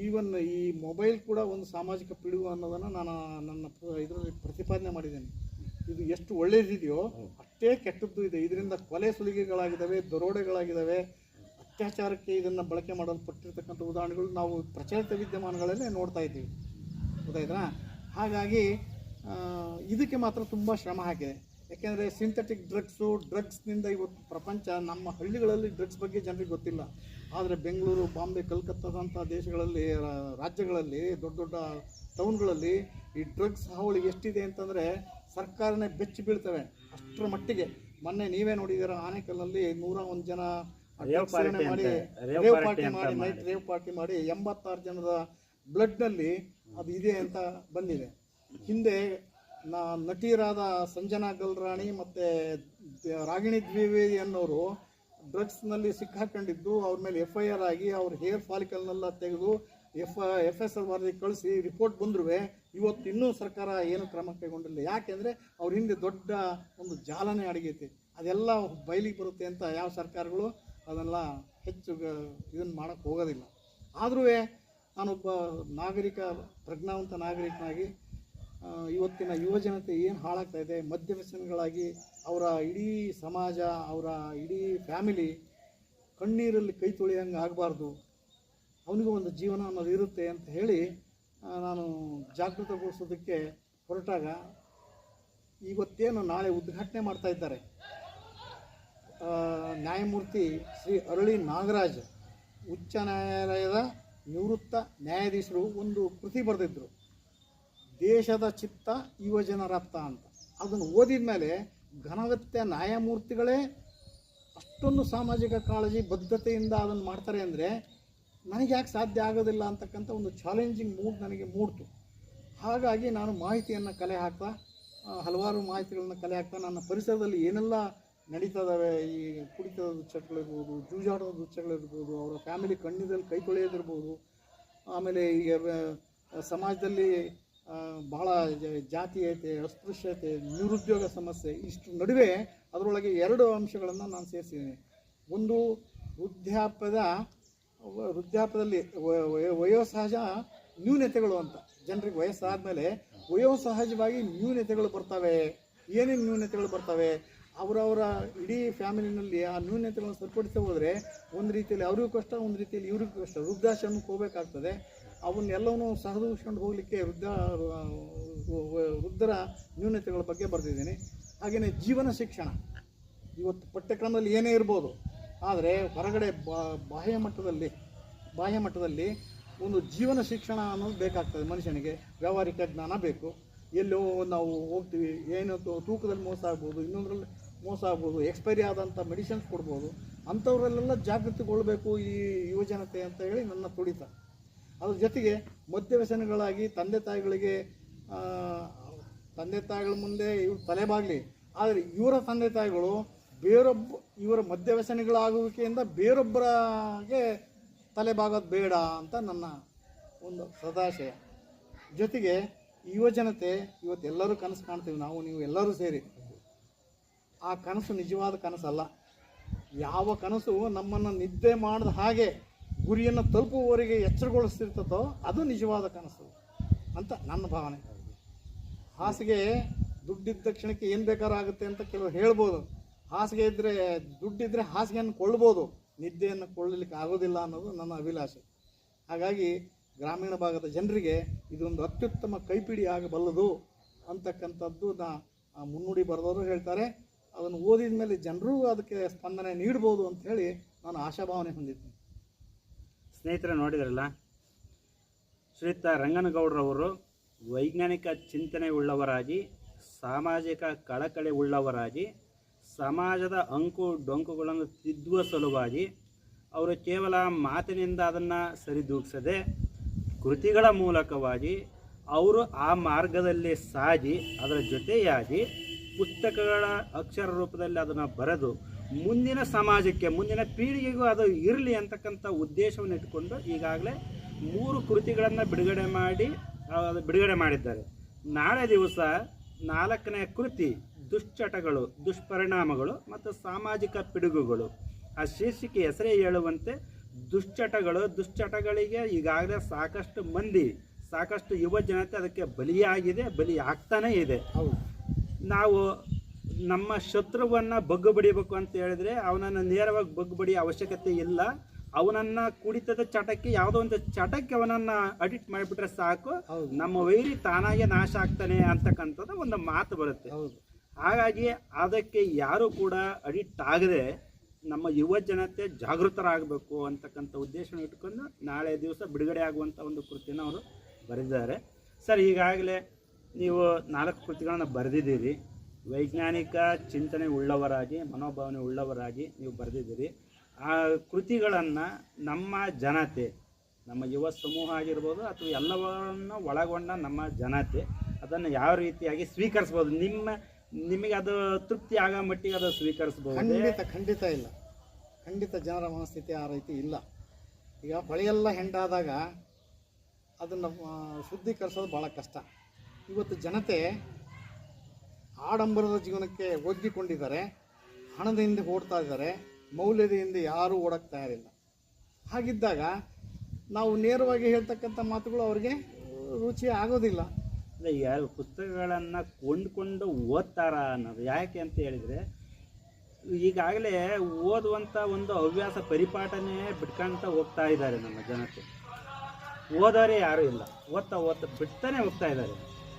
ಈವನ್ ಈ ಮೊಬೈಲ್ ಕೂಡ ಒಂದು ಸಾಮಾಜಿಕ ಪಿಡುಗು ಅನ್ನೋದನ್ನು ನಾನು ನನ್ನ ಇದರಲ್ಲಿ ಪ್ರತಿಪಾದನೆ ಮಾಡಿದ್ದೇನೆ. ಇದು ಎಷ್ಟು ಒಳ್ಳೆಯದಿದೆಯೋ ಅಷ್ಟೇ ಕೆಟ್ಟದ್ದು ಇದೆ. ಇದರಿಂದ ಕೊಲೆ ಸುಲಿಗೆಗಳಾಗಿದ್ದಾವೆ, ದರೋಡೆಗಳಾಗಿದ್ದಾವೆ, ಅತ್ಯಾಚಾರಕ್ಕೆ ಇದನ್ನು ಬಳಕೆ ಮಾಡಲ್ಪಟ್ಟಿರ್ತಕ್ಕಂಥ ಉದಾಹರಣೆಗಳು ನಾವು ಪ್ರಚಲಿತ ವಿದ್ಯಮಾನಗಳಲ್ಲೇ ನೋಡ್ತಾ ಇದ್ದೀವಿ. ಗೊತ್ತಾಯ್ತಾ? ಹಾಗಾಗಿ ಇದಕ್ಕೆ ಮಾತ್ರ ತುಂಬ ಶ್ರಮ ಹಾಕಿದೆ. ಯಾಕೆಂದರೆ ಸಿಂಥೆಟಿಕ್ ಡ್ರಗ್ಸ್ನಿಂದ ಇವತ್ತು ಪ್ರಪಂಚ, ನಮ್ಮ ಹಳ್ಳಿಗಳಲ್ಲಿ ಡ್ರಗ್ಸ್ ಬಗ್ಗೆ ಜನರಿಗೆ ಗೊತ್ತಿಲ್ಲ. ಆದರೆ ಬೆಂಗಳೂರು, ಬಾಂಬೆ, ಕಲ್ಕತ್ತಾದಂಥ ದೇಶಗಳಲ್ಲಿ, ರಾಜ್ಯಗಳಲ್ಲಿ, ದೊಡ್ಡ ದೊಡ್ಡ ಟೌನ್ಗಳಲ್ಲಿ ಈ ಡ್ರಗ್ಸ್ ಹಾವಳಿ ಎಷ್ಟಿದೆ ಅಂತಂದರೆ ಸರ್ಕಾರನೇ ಬೆಚ್ಚಿ ಬೀಳ್ತವೆ ಅಷ್ಟರ ಮಟ್ಟಿಗೆ. ಮೊನ್ನೆ ನೀವೇ ನೋಡಿದ್ದೀರ, ಆನೇಕಲ್ನಲ್ಲಿ 101 ಜನ ನೈಟ್ ರೇವ್ ಪಾರ್ಟಿ ಮಾಡಿ 86 ಜನದ ಬ್ಲಡ್ನಲ್ಲಿ ಅದು ಇದೆ ಅಂತ ಬಂದಿದೆ. ಹಿಂದೆ ನಟಿಯರಾದ ಸಂಜನಾ ಗಲ್ರಾಣಿ ಮತ್ತು ರಾಗಿಣಿ ದ್ವಿವೇದಿ ಅನ್ನೋರು ಡ್ರಗ್ಸ್ನಲ್ಲಿ ಸಿಕ್ಕಾಕೊಂಡಿದ್ದು, ಅವ್ರ ಮೇಲೆ FIR ಆಗಿ ಅವ್ರ ಹೇರ್ ಫಾಲಿಕಲ್ನೆಲ್ಲ ತೆಗೆದು FSR ವರದಿ ಕಳಿಸಿ ರಿಪೋರ್ಟ್ ಬಂದರೂ ಇವತ್ತು ಇನ್ನೂ ಸರ್ಕಾರ ಏನು ಕ್ರಮ ಕೈಗೊಂಡಿಲ್ಲ. ಯಾಕೆಂದರೆ ಅವ್ರ ಹಿಂದೆ ದೊಡ್ಡ ಒಂದು ಜಾಲನೆ ಅಡಗೈತಿ. ಅದೆಲ್ಲ ಬಯಲಿಗೆ ಬರುತ್ತೆ ಅಂತ ಯಾವ ಸರ್ಕಾರಗಳು ಅದನ್ನೆಲ್ಲ ಹೆಚ್ಚು ಇದನ್ನು ಮಾಡೋಕ್ಕೆ ಹೋಗೋದಿಲ್ಲ. ಆದರೂ ನಾನೊಬ್ಬ ನಾಗರಿಕ, ಪ್ರಜ್ಞಾವಂತ ನಾಗರಿಕನಾಗಿ ಇವತ್ತಿನ ಯುವ ಜನತೆ ಏನು ಹಾಳಾಗ್ತಾ ಇದೆ, ಮದ್ಯವ್ಯಸನಗಳಾಗಿ ಅವರ ಇಡೀ ಸಮಾಜ, ಅವರ ಇಡೀ ಫ್ಯಾಮಿಲಿ ಕಣ್ಣೀರಲ್ಲಿ ಕೈ ತೊಳೆಯಂಗೆ ಆಗಬಾರ್ದು, ಅವನಿಗೂ ಒಂದು ಜೀವನ ಅನ್ನೋದು ಇರುತ್ತೆ ಅಂತ ಹೇಳಿ ನಾನು ಜಾಗೃತಗೊಳಿಸೋದಕ್ಕೆ ಹೊರಟಾಗ, ಇವತ್ತೇನು ನಾಳೆ ಉದ್ಘಾಟನೆ ಮಾಡ್ತಾ ಇದ್ದಾರೆ ನ್ಯಾಯಮೂರ್ತಿ ಶ್ರೀ ಅರಳಿ ನಾಗರಾಜ್, ಉಚ್ಚ ನ್ಯಾಯಾಲಯದ ನಿವೃತ್ತ ನ್ಯಾಯಾಧೀಶರು ಒಂದು ಕೃತಿ ಬರೆದಿದ್ದರು, ದೇಶದ ಚಿತ್ತ ಯುವಜನರತ್ತ ಅಂತ. ಅದನ್ನು ಓದಿದ ಮೇಲೆ ಘನವತ್ಯ ನ್ಯಾಯಮೂರ್ತಿಗಳೇ ಅಷ್ಟೊಂದು ಸಾಮಾಜಿಕ ಕಾಳಜಿ ಬದ್ಧತೆಯಿಂದ ಅದನ್ನು ಮಾಡ್ತಾರೆ ಅಂದರೆ ನನಗೆ ಯಾಕೆ ಸಾಧ್ಯ ಆಗೋದಿಲ್ಲ ಅಂತಕ್ಕಂಥ ಒಂದು ಚಾಲೆಂಜಿಂಗ್ ಮೂಡ್ ನನಗೆ ಮೂಡ್ತು. ಹಾಗಾಗಿ ನಾನು ಮಾಹಿತಿಯನ್ನು ಕಲೆ ಹಾಕ್ತಾ, ಹಲವಾರು ಮಾಹಿತಿಗಳನ್ನು ಕಲೆ ಹಾಕ್ತಾ, ನನ್ನ ಪರಿಸರದಲ್ಲಿ ಏನೆಲ್ಲ ನಡೀತಾ ಇದ್ದಾವೆ, ಈ ಕುಡಿತದ ದುಶ್ಚಟಗಳಿರ್ಬೋದು, ಜೂಜಾಟದ ದುಶ್ಚಟಗಳಿರ್ಬೋದು, ಅವರ ಫ್ಯಾಮಿಲಿ ಕಣ್ಣಿನಲ್ಲಿ ಕೈ ತೊಳೆಯೋದಿರ್ಬೋದು, ಆಮೇಲೆ ಈಗ ಸಮಾಜದಲ್ಲಿ ಬಹಳ ಜಾತೀಯತೆ, ಅಸ್ಪೃಶ್ಯತೆ, ನಿರುದ್ಯೋಗ ಸಮಸ್ಯೆ, ಇಷ್ಟು ನಡುವೆ ಅದರೊಳಗೆ 2 ಅಂಶಗಳನ್ನು ನಾನು ಸೇರಿಸಿದ್ದೀನಿ. ಒಂದು ವೃದ್ಧಾಪ್ಯದಲ್ಲಿ ವಯೋಸಹಜ ನ್ಯೂನತೆಗಳು ಅಂತ. ಜನರಿಗೆ ವಯಸ್ಸಾದ ಮೇಲೆ ವಯೋಸಹಜವಾಗಿ ನ್ಯೂನತೆಗಳು ಬರ್ತವೆ. ಏನೇನು ನ್ಯೂನತೆಗಳು ಬರ್ತವೆ, ಅವರವರ ಇಡೀ ಫ್ಯಾಮಿಲಿನಲ್ಲಿ ಆ ನ್ಯೂನತೆಗಳನ್ನು ಸರಿಪಡಿಸಿ ಹೋದರೆ ಒಂದು ರೀತಿಯಲ್ಲಿ ಅವ್ರಿಗೂ ಕಷ್ಟ, ಒಂದು ರೀತಿಯಲ್ಲಿ ಇವ್ರಿಗೂ ಕಷ್ಟ. ವೃದ್ಧಾಶ್ರಮಕ್ಕೆ ಹೋಗಬೇಕಾಗ್ತದೆ. ಅವನ್ನೆಲ್ಲವನ್ನೂ ಸಹದೂಸ್ಕೊಂಡು ಹೋಗಲಿಕ್ಕೆ ವೃದ್ಧರ ನ್ಯೂನತೆಗಳ ಬಗ್ಗೆ ಬರೆದಿದ್ದೀನಿ. ಹಾಗೆಯೇ ಜೀವನ ಶಿಕ್ಷಣ ಇವತ್ತು ಪಠ್ಯಕ್ರಮದಲ್ಲಿ ಏನೇ ಇರ್ಬೋದು, ಆದರೆ ಹೊರಗಡೆ ಬಾಹ್ಯ ಮಟ್ಟದಲ್ಲಿ ಒಂದು ಜೀವನ ಶಿಕ್ಷಣ ಅನ್ನೋದು ಬೇಕಾಗ್ತದೆ ಮನುಷ್ಯನಿಗೆ. ವ್ಯಾವಹಾರಿಕ ಜ್ಞಾನ ಬೇಕು. ಎಲ್ಲೋ ನಾವು ಹೋಗ್ತೀವಿ, ಏನು ತೂಕದಲ್ಲಿ ಮೋಸ ಆಗ್ಬೋದು, ಇನ್ನೊಂದರಲ್ಲಿ ಮೋಸ ಆಗ್ಬೋದು, ಎಕ್ಸ್ಪೈರಿ ಆದಂಥ ಮೆಡಿಸಿನ್ಸ್ ಕೊಡ್ಬೋದು. ಅಂಥವರಲ್ಲೆಲ್ಲ ಜಾಗೃತಿಗೊಳ್ಳಬೇಕು ಈ ಯುವಜನತೆ ಅಂತ ಹೇಳಿ ನನ್ನ ತುಡಿತ. ಅದ್ರ ಜೊತೆಗೆ ಮದ್ಯವ್ಯಸನಗಳಾಗಿ ತಂದೆ ತಾಯಿಗಳ ಮುಂದೆ ಇವ್ರು ತಲೆಬಾಗಲಿ, ಆದರೆ ಇವರ ತಂದೆ ತಾಯಿಗಳು ಇವರ ಮದ್ಯವ್ಯಸನಿಗಳಾಗುವಿಕೆಯಿಂದ ಬೇರೊಬ್ಬರಿಗೆ ತಲೆಬಾಗೋದು ಬೇಡ ಅಂತ ನನ್ನ ಒಂದು ಸದಾಶಯ. ಜೊತೆಗೆ ಯುವಜನತೆ ಇವತ್ತೆಲ್ಲರೂ ಕನಸು ಕಾಣ್ತೀವಿ, ನೀವು ಎಲ್ಲರೂ ಸೇರಿ. ಆ ಕನಸು ನಿಜವಾದ ಕನಸಲ್ಲ. ಯಾವ ಕನಸು ನಮ್ಮನ್ನು ನಿದ್ದೆ ಮಾಡಿದ ಹಾಗೆ ಗುರಿಯನ್ನು ತಲುಪುವವರೆಗೆ ಎಚ್ಚರಗೊಳಿಸ್ತಿರ್ತದೋ ಅದು ನಿಜವಾದ ಕನಸು ಅಂತ ನನ್ನ ಭಾವನೆ. ಹಾಸಿಗೆ ದುಡ್ಡಿದ್ದ ಕ್ಷಣಕ್ಕೆ ಏನು ಬೇಕಾದ್ರೂ ಆಗುತ್ತೆ ಅಂತ ಕೆಲವರು ಹೇಳ್ಬೋದು. ಹಾಸಿಗೆ ಇದ್ದರೆ, ದುಡ್ಡಿದ್ದರೆ ಹಾಸಿಗೆಯನ್ನು ಕೊಳ್ಳಬೋದು, ನಿದ್ದೆಯನ್ನು ಕೊಳ್ಳಲಿಕ್ಕೆ ಆಗೋದಿಲ್ಲ ಅನ್ನೋದು ನನ್ನ ಅಭಿಲಾಷೆ. ಹಾಗಾಗಿ ಗ್ರಾಮೀಣ ಭಾಗದ ಜನರಿಗೆ ಇದೊಂದು ಅತ್ಯುತ್ತಮ ಕೈಪಿಡಿ ಆಗಬಲ್ಲದು ಅಂತಕ್ಕಂಥದ್ದು ಮುನ್ನುಡಿ ಬರೆದವರು ಹೇಳ್ತಾರೆ. ಅದನ್ನು ಓದಿದ ಮೇಲೆ ಜನರೂ ಅದಕ್ಕೆ ಸ್ಪಂದನೆ ನೀಡ್ಬೋದು ಅಂಥೇಳಿ ನಾನು ಆಶಾಭಾವನೆ ಹೊಂದಿದ್ದೀನಿ. ಸ್ನೇಹಿತರೆ, ನೋಡಿದ್ರಲ್ಲ, ಶ್ರೀಯುತ ರಂಗನಗೌಡರವರು ವೈಜ್ಞಾನಿಕ ಚಿಂತನೆ ಉಳ್ಳವರಾಗಿ, ಸಾಮಾಜಿಕ ಕಳಕಳಿ ಉಳ್ಳವರಾಗಿ, ಸಮಾಜದ ಅಂಕು ಡೊಂಕುಗಳನ್ನು ತಿದ್ದುವ ಸಲುವಾಗಿ ಅವರು ಕೇವಲ ಮಾತಿನಿಂದ ಅದನ್ನು ಸರಿದೂಗಿಸದೆ ಕೃತಿಗಳ ಮೂಲಕವಾಗಿ ಅವರು ಆ ಮಾರ್ಗದಲ್ಲಿ ಸಾಗಿ ಅದರ ಜೊತೆಯಾಗಿ ಪುಸ್ತಕಗಳ ಅಕ್ಷರ ರೂಪದಲ್ಲಿ ಅದನ್ನು ಬರೆದು ಮುಂದಿನ ಸಮಾಜಕ್ಕೆ, ಮುಂದಿನ ಪೀಳಿಗೆಗೂ ಅದು ಇರಲಿ ಅಂತಕ್ಕಂಥ ಉದ್ದೇಶವನ್ನು ಇಟ್ಕೊಂಡು ಈಗಾಗಲೇ 3 ಕೃತಿಗಳನ್ನು ಬಿಡುಗಡೆ ಮಾಡಿದ್ದಾರೆ. ನಾಳೆ ದಿವಸ 4ನೇ ಕೃತಿ ದುಶ್ಚಟಗಳು, ದುಷ್ಪರಿಣಾಮಗಳು ಮತ್ತು ಸಾಮಾಜಿಕ ಪಿಡುಗುಗಳು. ಆ ಶೀರ್ಷಿಕೆ ಹೆಸರೇ ಹೇಳುವಂತೆ ದುಶ್ಚಟಗಳಿಗೆ ಈಗಾಗಲೇ ಸಾಕಷ್ಟು ಮಂದಿ, ಸಾಕಷ್ಟು ಯುವ ಜನತೆ ಅದಕ್ಕೆ ಬಲಿ ಆಗ್ತಾನೇ ಇದೆ. ನಾವು ನಮ್ಮ ಶತ್ರುವನ್ನು ಬಗ್ಗು ಬಡಿಬೇಕು ಅಂತ ಹೇಳಿದ್ರೆ ಅವನನ್ನು ನೇರವಾಗಿ ಬಗ್ಗು ಬಡಿಯೋ ಅವಶ್ಯಕತೆ ಇಲ್ಲ. ಅವನನ್ನು ಕುಡಿತದ ಚಟಕ್ಕೆ, ಯಾವುದೋ ಒಂದು ಚಟಕ್ಕೆ ಅವನನ್ನು ಅಡಿಕ್ಟ್ ಮಾಡಿಬಿಟ್ರೆ ಸಾಕು, ನಮ್ಮ ವೈರಿ ತಾನಾಗೆ ನಾಶ ಆಗ್ತಾನೆ ಅಂತಕ್ಕಂಥದ್ದು ಒಂದು ಮಾತು ಬರುತ್ತೆ. ಹಾಗಾಗಿ ಅದಕ್ಕೆ ಯಾರು ಕೂಡ ಅಡಿಕ್ಟ್ ಆಗದೆ ನಮ್ಮ ಯುವ ಜನತೆ ಜಾಗೃತರಾಗಬೇಕು ಅಂತಕ್ಕಂಥ ಉದ್ದೇಶವನ್ನು ಇಟ್ಕೊಂಡು ನಾಳೆ ದಿವಸ ಬಿಡುಗಡೆ ಆಗುವಂಥ ಒಂದು ಕೃತಿನ ಅವರು ಬರೆದಿದ್ದಾರೆ. ಸರ್, ಈಗಾಗಲೇ ನೀವು 4 ಕೃತಿಗಳನ್ನು ಬರೆದಿದ್ದೀರಿ. ವೈಜ್ಞಾನಿಕ ಚಿಂತನೆ ಉಳ್ಳವರಾಗಿ, ಮನೋಭಾವನೆ ಉಳ್ಳವರಾಗಿ ನೀವು ಬರೆದಿದ್ದೀರಿ. ಆ ಕೃತಿಗಳನ್ನು ನಮ್ಮ ಜನತೆ, ನಮ್ಮ ಯುವ ಸಮೂಹ ಆಗಿರ್ಬೋದು ಅಥವಾ ಎಲ್ಲವನ್ನ ಒಳಗೊಂಡ ನಮ್ಮ ಜನತೆ ಅದನ್ನು ಯಾವ ರೀತಿಯಾಗಿ ಸ್ವೀಕರಿಸ್ಬೋದು? ನಿಮಗೆ ಅದು ತೃಪ್ತಿ ಆಗೋ ಮಟ್ಟಿಗೆ ಅದು ಸ್ವೀಕರಿಸ್ಬೋದು? ಖಂಡಿತ ಇಲ್ಲ. ಖಂಡಿತ ಜನರ ಮನಸ್ಥಿತಿ ಆ ರೀತಿ ಇಲ್ಲ. ಈಗ ಹೊಳೆಯೆಲ್ಲ ಹೆಂಡಾದಾಗ ಅದನ್ನು ಶುದ್ಧೀಕರಿಸೋದು ಭಾಳ ಕಷ್ಟ. ಇವತ್ತು ಜನತೆ ಆಡಂಬರದ ಜೀವನಕ್ಕೆ ಒಗ್ಗಿಕೊಂಡಿದ್ದಾರೆ, ಹಣದ ಹಿಂದೆ ಓಡ್ತಾ ಇದ್ದಾರೆ, ಮೌಲ್ಯದ ಹಿಂದೆ ಯಾರೂ ಓಡಕ್ಕೆ ತಯಾರಿಲ್ಲ. ಹಾಗಿದ್ದಾಗ ನಾವು ನೇರವಾಗಿ ಹೇಳ್ತಕ್ಕಂಥ ಮಾತುಗಳು ಅವರಿಗೆ ರುಚಿ ಆಗೋದಿಲ್ಲ. ಯಾರು ಪುಸ್ತಕಗಳನ್ನು ಕೊಂಡ್ಕೊಂಡು ಓದ್ತಾರ ಅನ್ನೋದು ಯಾಕೆ ಅಂತ ಹೇಳಿದರೆ, ಈಗಾಗಲೇ ಓದುವಂಥ ಒಂದು ಹವ್ಯಾಸ ಪರಿಪಾಠನೆ ಬಿಟ್ಕೊಳ್ತಾ ಹೋಗ್ತಾ ಇದ್ದಾರೆ ನಮ್ಮ ಜನತೆ. ಓದೋರೇ ಯಾರೂ ಇಲ್ಲ, ಓದ್ತಾ ಬಿಡ್ತಾನೆ ಹೋಗ್ತಾ ಇದ್ದಾರೆ.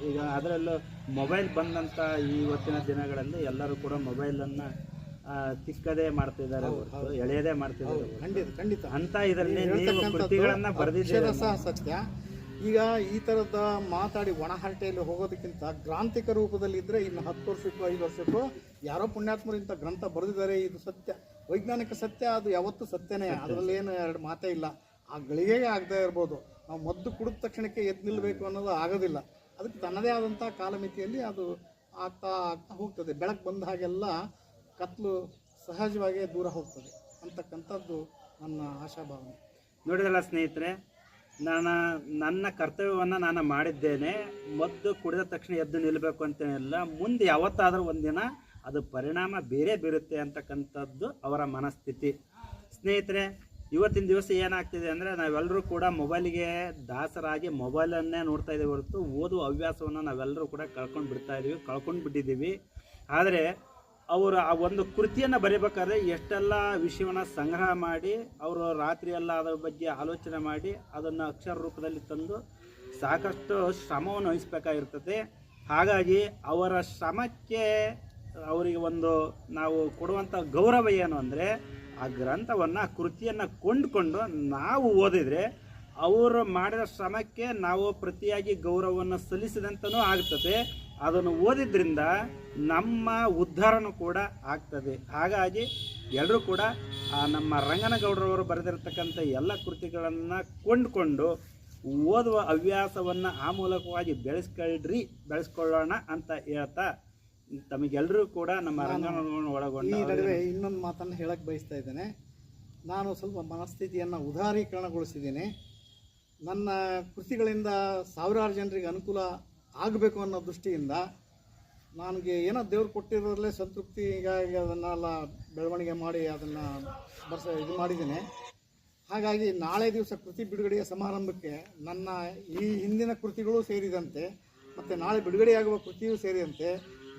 ಈಗ ಅದರಲ್ಲೂ ಮೊಬೈಲ್ ಬಂದಂಥ ಇವತ್ತಿನ ದಿನಗಳಲ್ಲಿ ಎಲ್ಲರೂ ಕೂಡ ಮೊಬೈಲನ್ನು ತಿಕ್ಕದೇ ಮಾಡ್ತಿದ್ದಾರೆ ಹೊರತು ಎಳೆಯದೇ ಮಾಡ್ತಿದ್ದಾರೆ. ಖಂಡಿತ ಅಂತ ಇದರಲ್ಲಿ ನೀವು ಕೃತಿಗಳನ್ನು ಬರೆದಿದ್ದೀರಿ ಸತ್ಯ. ಈಗ ಈ ಥರದ ಮಾತಾಡಿ ಒಣಹರಟೆಯಲ್ಲಿ ಹೋಗೋದಕ್ಕಿಂತ ಗ್ರಾಂಥಿಕ ರೂಪದಲ್ಲಿದ್ದರೆ ಇನ್ನು 10 ವರ್ಷಕ್ಕೋ 5 ವರ್ಷಕ್ಕೋ ಯಾರೋ ಪುಣ್ಯಾತ್ಮರು ಇಂಥ ಗ್ರಂಥ ಬರೆದಿದ್ದಾರೆ, ಇದು ಸತ್ಯ, ವೈಜ್ಞಾನಿಕ ಸತ್ಯ, ಅದು ಯಾವತ್ತೂ ಸತ್ಯನೇ, ಅದರಲ್ಲಿ ಏನು 2 ಮಾತೇ ಇಲ್ಲ. ಆ ಗಳಿಗೆಗೆ ಆಗದೇ ಇರ್ಬೋದು. ನಾವು ಮದ್ದು ಕುಡಿದ ತಕ್ಷಣಕ್ಕೆ ಎದ್ದು ನಿಲ್ಲಬೇಕು ಅನ್ನೋದು ಆಗೋದಿಲ್ಲ. ಅದಕ್ಕೆ ತನ್ನದೇ ಆದಂಥ ಕಾಲಮಿತಿಯಲ್ಲಿ ಅದು ಆಗ್ತಾ ಹೋಗ್ತದೆ. ಬೆಳಕು ಬಂದ ಹಾಗೆಲ್ಲ ಕತ್ಲು ಸಹಜವಾಗಿ ದೂರ ಹೋಗ್ತದೆ ಅಂತಕ್ಕಂಥದ್ದು ನನ್ನ ಆಶಾಭಾವನೆ. ನೋಡಿದ್ರಲ್ಲ ಸ್ನೇಹಿತರೆ, ನನ್ನ ಕರ್ತವ್ಯವನ್ನು ನಾನು ಮಾಡಿದ್ದೇನೆ. ಮದ್ದು ಕುಡಿದ ತಕ್ಷಣ ಎದ್ದು ನಿಲ್ಲಬೇಕು ಅಂತೇನಿಲ್ಲ, ಮುಂದೆ ಯಾವತ್ತಾದರೂ ಒಂದಿನ ಅದು ಪರಿಣಾಮ ಬೇರೆ ಬೀರುತ್ತೆ ಅಂತಕ್ಕಂಥದ್ದು ಅವರ ಮನಸ್ಥಿತಿ. ಸ್ನೇಹಿತರೆ, ಇವತ್ತಿನ ದಿವಸ ಏನಾಗ್ತಿದೆ ಅಂದರೆ ನಾವೆಲ್ಲರೂ ಕೂಡ ಮೊಬೈಲಿಗೆ ದಾಸರಾಗಿ ಮೊಬೈಲನ್ನೇ ನೋಡ್ತಾ ಇದ್ದೀವಿ ಹೊರತು ಓದುವ ಹವ್ಯಾಸವನ್ನು ನಾವೆಲ್ಲರೂ ಕೂಡ ಕಳ್ಕೊಂಡು ಬಿಟ್ಟಿದ್ದೀವಿ. ಆದರೆ ಅವರು ಆ ಒಂದು ಕೃತಿಯನ್ನು ಬರೀಬೇಕಾದ್ರೆ ಎಷ್ಟೆಲ್ಲ ವಿಷಯವನ್ನು ಸಂಗ್ರಹ ಮಾಡಿ ಅವರು ರಾತ್ರಿಯೆಲ್ಲ ಅದರ ಬಗ್ಗೆ ಆಲೋಚನೆ ಮಾಡಿ ಅದನ್ನು ಅಕ್ಷರ ರೂಪದಲ್ಲಿ ತಂದು ಸಾಕಷ್ಟು ಶ್ರಮವನ್ನು ವಹಿಸಬೇಕಾಗಿರ್ತದೆ. ಹಾಗಾಗಿ ಅವರ ಶ್ರಮಕ್ಕೆ ಅವರಿಗೆ ಒಂದು ನಾವು ಕೊಡುವಂಥ ಗೌರವ ಏನು ಅಂದರೆ, ಆ ಗ್ರಂಥವನ್ನು, ಕೃತಿಯನ್ನು ಕೊಂಡುಕೊಂಡು ನಾವು ಓದಿದರೆ ಅವರು ಮಾಡಿದ ಶ್ರಮಕ್ಕೆ ನಾವು ಪ್ರತಿಯಾಗಿ ಗೌರವವನ್ನು ಸಲ್ಲಿಸಿದಂತನೂ ಆಗ್ತದೆ. ಅದನ್ನು ಓದಿದ್ರಿಂದ ನಮ್ಮ ಉದ್ಧಾರನೂ ಕೂಡ ಆಗ್ತದೆ. ಹಾಗಾಗಿ ಎಲ್ಲರೂ ಕೂಡ ನಮ್ಮ ರಂಗನಗೌಡರವರು ಬರೆದಿರತಕ್ಕಂಥ ಎಲ್ಲ ಕೃತಿಗಳನ್ನು ಕೊಂಡುಕೊಂಡು ಓದುವ ಹವ್ಯಾಸವನ್ನು ಆ ಮೂಲಕವಾಗಿ ಬೆಳೆಸ್ಕೊಳ್ಳೋಣ ಅಂತ ಹೇಳ್ತಾ ತಮಗೆಲ್ಲರೂ ಕೂಡ ನಮ್ಮ ರಂಗನಗೌಡರನ್ನು ಒಳಗೊಂಡು ಈ ನಡುವೆ ಇನ್ನೊಂದು ಮಾತನ್ನು ಹೇಳಕ್ಕೆ ಬಯಸ್ತಾ ಇದ್ದೇನೆ. ನಾನು ಸ್ವಲ್ಪ ಮನಸ್ಥಿತಿಯನ್ನು ಉದಾರೀಕರಣಗೊಳಿಸಿದ್ದೀನಿ. ನನ್ನ ಕೃತಿಗಳಿಂದ ಸಾವಿರಾರು ಜನರಿಗೆ ಅನುಕೂಲ ಆಗಬೇಕು ಅನ್ನೋ ದೃಷ್ಟಿಯಿಂದ ನನಗೆ ಏನೋ ದೇವ್ರು ಕೊಟ್ಟಿರೋದ್ರಲ್ಲೇ ಸಂತೃಪ್ತಿಗಾಗಿ ಅದನ್ನೆಲ್ಲ ಬೆಳವಣಿಗೆ ಮಾಡಿ ಅದನ್ನು ಇದು ಮಾಡಿದ್ದೇನೆ. ಹಾಗಾಗಿ ನಾಳೆ ದಿವಸ ಕೃತಿ ಬಿಡುಗಡೆಯ ಸಮಾರಂಭಕ್ಕೆ ನನ್ನ ಈ ಹಿಂದಿನ ಕೃತಿಗಳು ಸೇರಿದಂತೆ ಮತ್ತು ನಾಳೆ ಬಿಡುಗಡೆಯಾಗುವ ಕೃತಿಯೂ ಸೇರಿದಂತೆ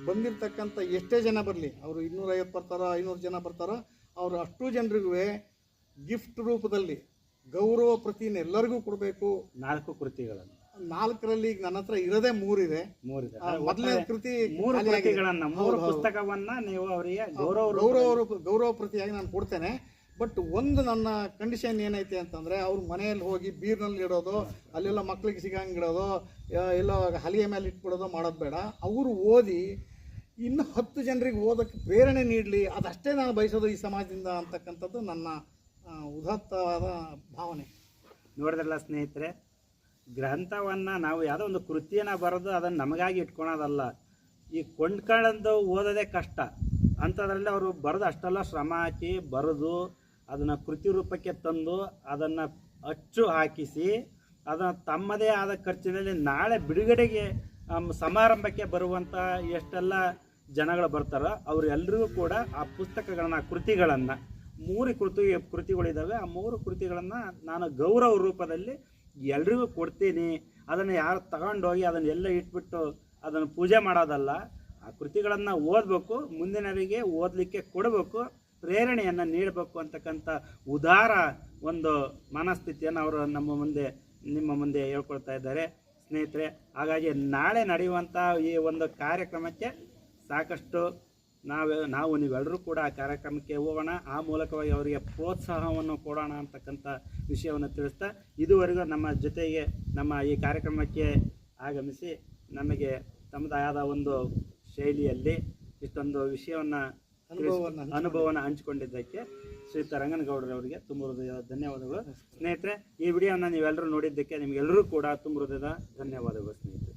ಬಂದಿರತಕ್ಕಂಥ ಎಷ್ಟೇ ಜನ ಬರಲಿ, ಅವರು 250 ಬರ್ತಾರೋ 500 ಜನ ಬರ್ತಾರೋ, ಅವರು ಅಷ್ಟು ಜನರಿಗೂ ಗಿಫ್ಟ್ ರೂಪದಲ್ಲಿ ಗೌರವ ಪ್ರತಿನ ಎಲ್ಲರಿಗೂ ಕೊಡಬೇಕು. 4 ಕೃತಿಗಳನ್ನು 4ರಲ್ಲಿ ಈಗ ನನ್ನ ಹತ್ರ ಇರೋದೇ 3 ಇದೆ. 3 ಇದೆ. ಮೊದಲನೇ ಕೃತಿ 3 ಖಾಲಿ ಆಗಿದೆ. ಕೃತಿಗಳನ್ನ 3 ಪುಸ್ತಕವನ್ನ ನೀವು ಅವರಿಗೆ ಗೌರವ ಪ್ರತಿಯಾಗಿ ನಾನು ಕೊಡ್ತೇನೆ. ಬಟ್ ಒಂದು ನನ್ನ ಕಂಡೀಷನ್ ಏನೈತೆ ಅಂತಂದರೆ, ಅವ್ರ ಮನೆಯಲ್ಲಿ ಹೋಗಿ ಬೀರ್ನಲ್ಲಿ ಇಡೋದು, ಅಲ್ಲೆಲ್ಲ ಮಕ್ಳಿಗೆ ಸಿಗಂಗೆ ಇಡೋದು, ಎಲ್ಲೋ ಹಲಿಗೆ ಮೇಲೆ ಇಟ್ಬಿಡೋದು ಮಾಡೋದು ಬೇಡ. ಅವರು ಓದಿ ಇನ್ನು 10 ಜನರಿಗೆ ಓದೋಕ್ಕೆ ಪ್ರೇರಣೆ ನೀಡಲಿ, ಅದಷ್ಟೇ ನಾನು ಬಯಸೋದು ಈ ಸಮಾಜದಿಂದ ಅಂತಕ್ಕಂಥದ್ದು ನನ್ನ ಉದಾತ್ತವಾದ ಭಾವನೆ. ನೋಡಿದ್ರಲ್ಲ ಸ್ನೇಹಿತರೆ, ಗ್ರಂಥವನ್ನು ನಾವು ಯಾವುದೋ ಒಂದು ಕೃತಿಯನ್ನು ಬರೆದು ಅದನ್ನು ನಮಗಾಗಿ ಇಟ್ಕೊಳೋದಲ್ಲ. ಈ ಕೊಂಡ್ಕೊಳ್ಳೋದು ಓದೋದೇ ಕಷ್ಟ. ಅಂಥದ್ರಲ್ಲಿ ಅವರು ಬರೆದು ಅಷ್ಟೆಲ್ಲ ಶ್ರಮ ಹಾಕಿ ಬರೆದು ಅದನ್ನು ಕೃತಿ ರೂಪಕ್ಕೆ ತಂದು ಅದನ್ನು ಅಚ್ಚು ಹಾಕಿಸಿ ಅದನ್ನು ತಮ್ಮದೇ ಆದ ಖರ್ಚಿನಲ್ಲಿ ನಾಳೆ ಬಿಡುಗಡೆಗೆ ಸಮಾರಂಭಕ್ಕೆ ಬರುವಂಥ ಎಷ್ಟೆಲ್ಲ ಜನಗಳು ಬರ್ತಾರೋ ಅವರೆಲ್ಲರಿಗೂ ಕೂಡ ಆ ಪುಸ್ತಕಗಳನ್ನು, ಕೃತಿಗಳನ್ನು 3 ಕೃತಿಗಳಿದ್ದಾವೆ. ಆ 3 ಕೃತಿಗಳನ್ನು ನಾನು ಗೌರವ ರೂಪದಲ್ಲಿ ಎಲ್ರಿಗೂ ಕೊಡ್ತೀನಿ. ಅದನ್ನು ಯಾರು ತಗೊಂಡೋಗಿ ಅದನ್ನೆಲ್ಲ ಇಟ್ಬಿಟ್ಟು ಅದನ್ನು ಪೂಜೆ ಮಾಡೋದಲ್ಲ. ಆ ಕೃತಿಗಳನ್ನು ಓದಬೇಕು, ಮುಂದಿನವರಿಗೆ ಓದಲಿಕ್ಕೆ ಕೊಡಬೇಕು, ಪ್ರೇರಣೆಯನ್ನು ನೀಡಬೇಕು ಅಂತಕ್ಕಂಥ ಉದಾರ ಒಂದು ಮನಸ್ಥಿತಿಯನ್ನು ಅವರು ನಿಮ್ಮ ಮುಂದೆ ಹೇಳ್ಕೊಳ್ತಾ ಇದ್ದಾರೆ ಸ್ನೇಹಿತರೆ. ಹಾಗಾಗಿ ನಾಳೆ ನಡೆಯುವಂಥ ಈ ಒಂದು ಕಾರ್ಯಕ್ರಮಕ್ಕೆ ಸಾಕಷ್ಟು ನಾವು ನೀವೆಲ್ಲರೂ ಕೂಡ ಆ ಕಾರ್ಯಕ್ರಮಕ್ಕೆ ಹೋಗೋಣ. ಆ ಮೂಲಕವಾಗಿ ಅವರಿಗೆ ಪ್ರೋತ್ಸಾಹವನ್ನು ಕೊಡೋಣ ಅಂತಕ್ಕಂಥ ವಿಷಯವನ್ನು ತಿಳಿಸ್ತಾ, ಇದುವರೆಗೂ ನಮ್ಮ ಜೊತೆಗೆ ನಮ್ಮ ಈ ಕಾರ್ಯಕ್ರಮಕ್ಕೆ ಆಗಮಿಸಿ ನಮಗೆ ತಮ್ಮದಾದ ಒಂದು ಶೈಲಿಯಲ್ಲಿ ಇಷ್ಟೊಂದು ವಿಷಯವನ್ನು ಅನುಭವವನ್ನು ಹಂಚಿಕೊಂಡಿದ್ದಕ್ಕೆ ಶ್ರೀಯುತ ರಂಗನಗೌಡರವರಿಗೆ ತುಂಬ ಹೃದಯದ ಧನ್ಯವಾದಗಳು ಸ್ನೇಹಿತರೆ. ಈ ವಿಡಿಯೋವನ್ನು ನೀವೆಲ್ಲರೂ ನೋಡಿದ್ದಕ್ಕೆ ನಿಮಗೆಲ್ಲರೂ ಕೂಡ ತುಂಬ ಹೃದಯದ ಧನ್ಯವಾದಗಳು ಸ್ನೇಹಿತರೆ.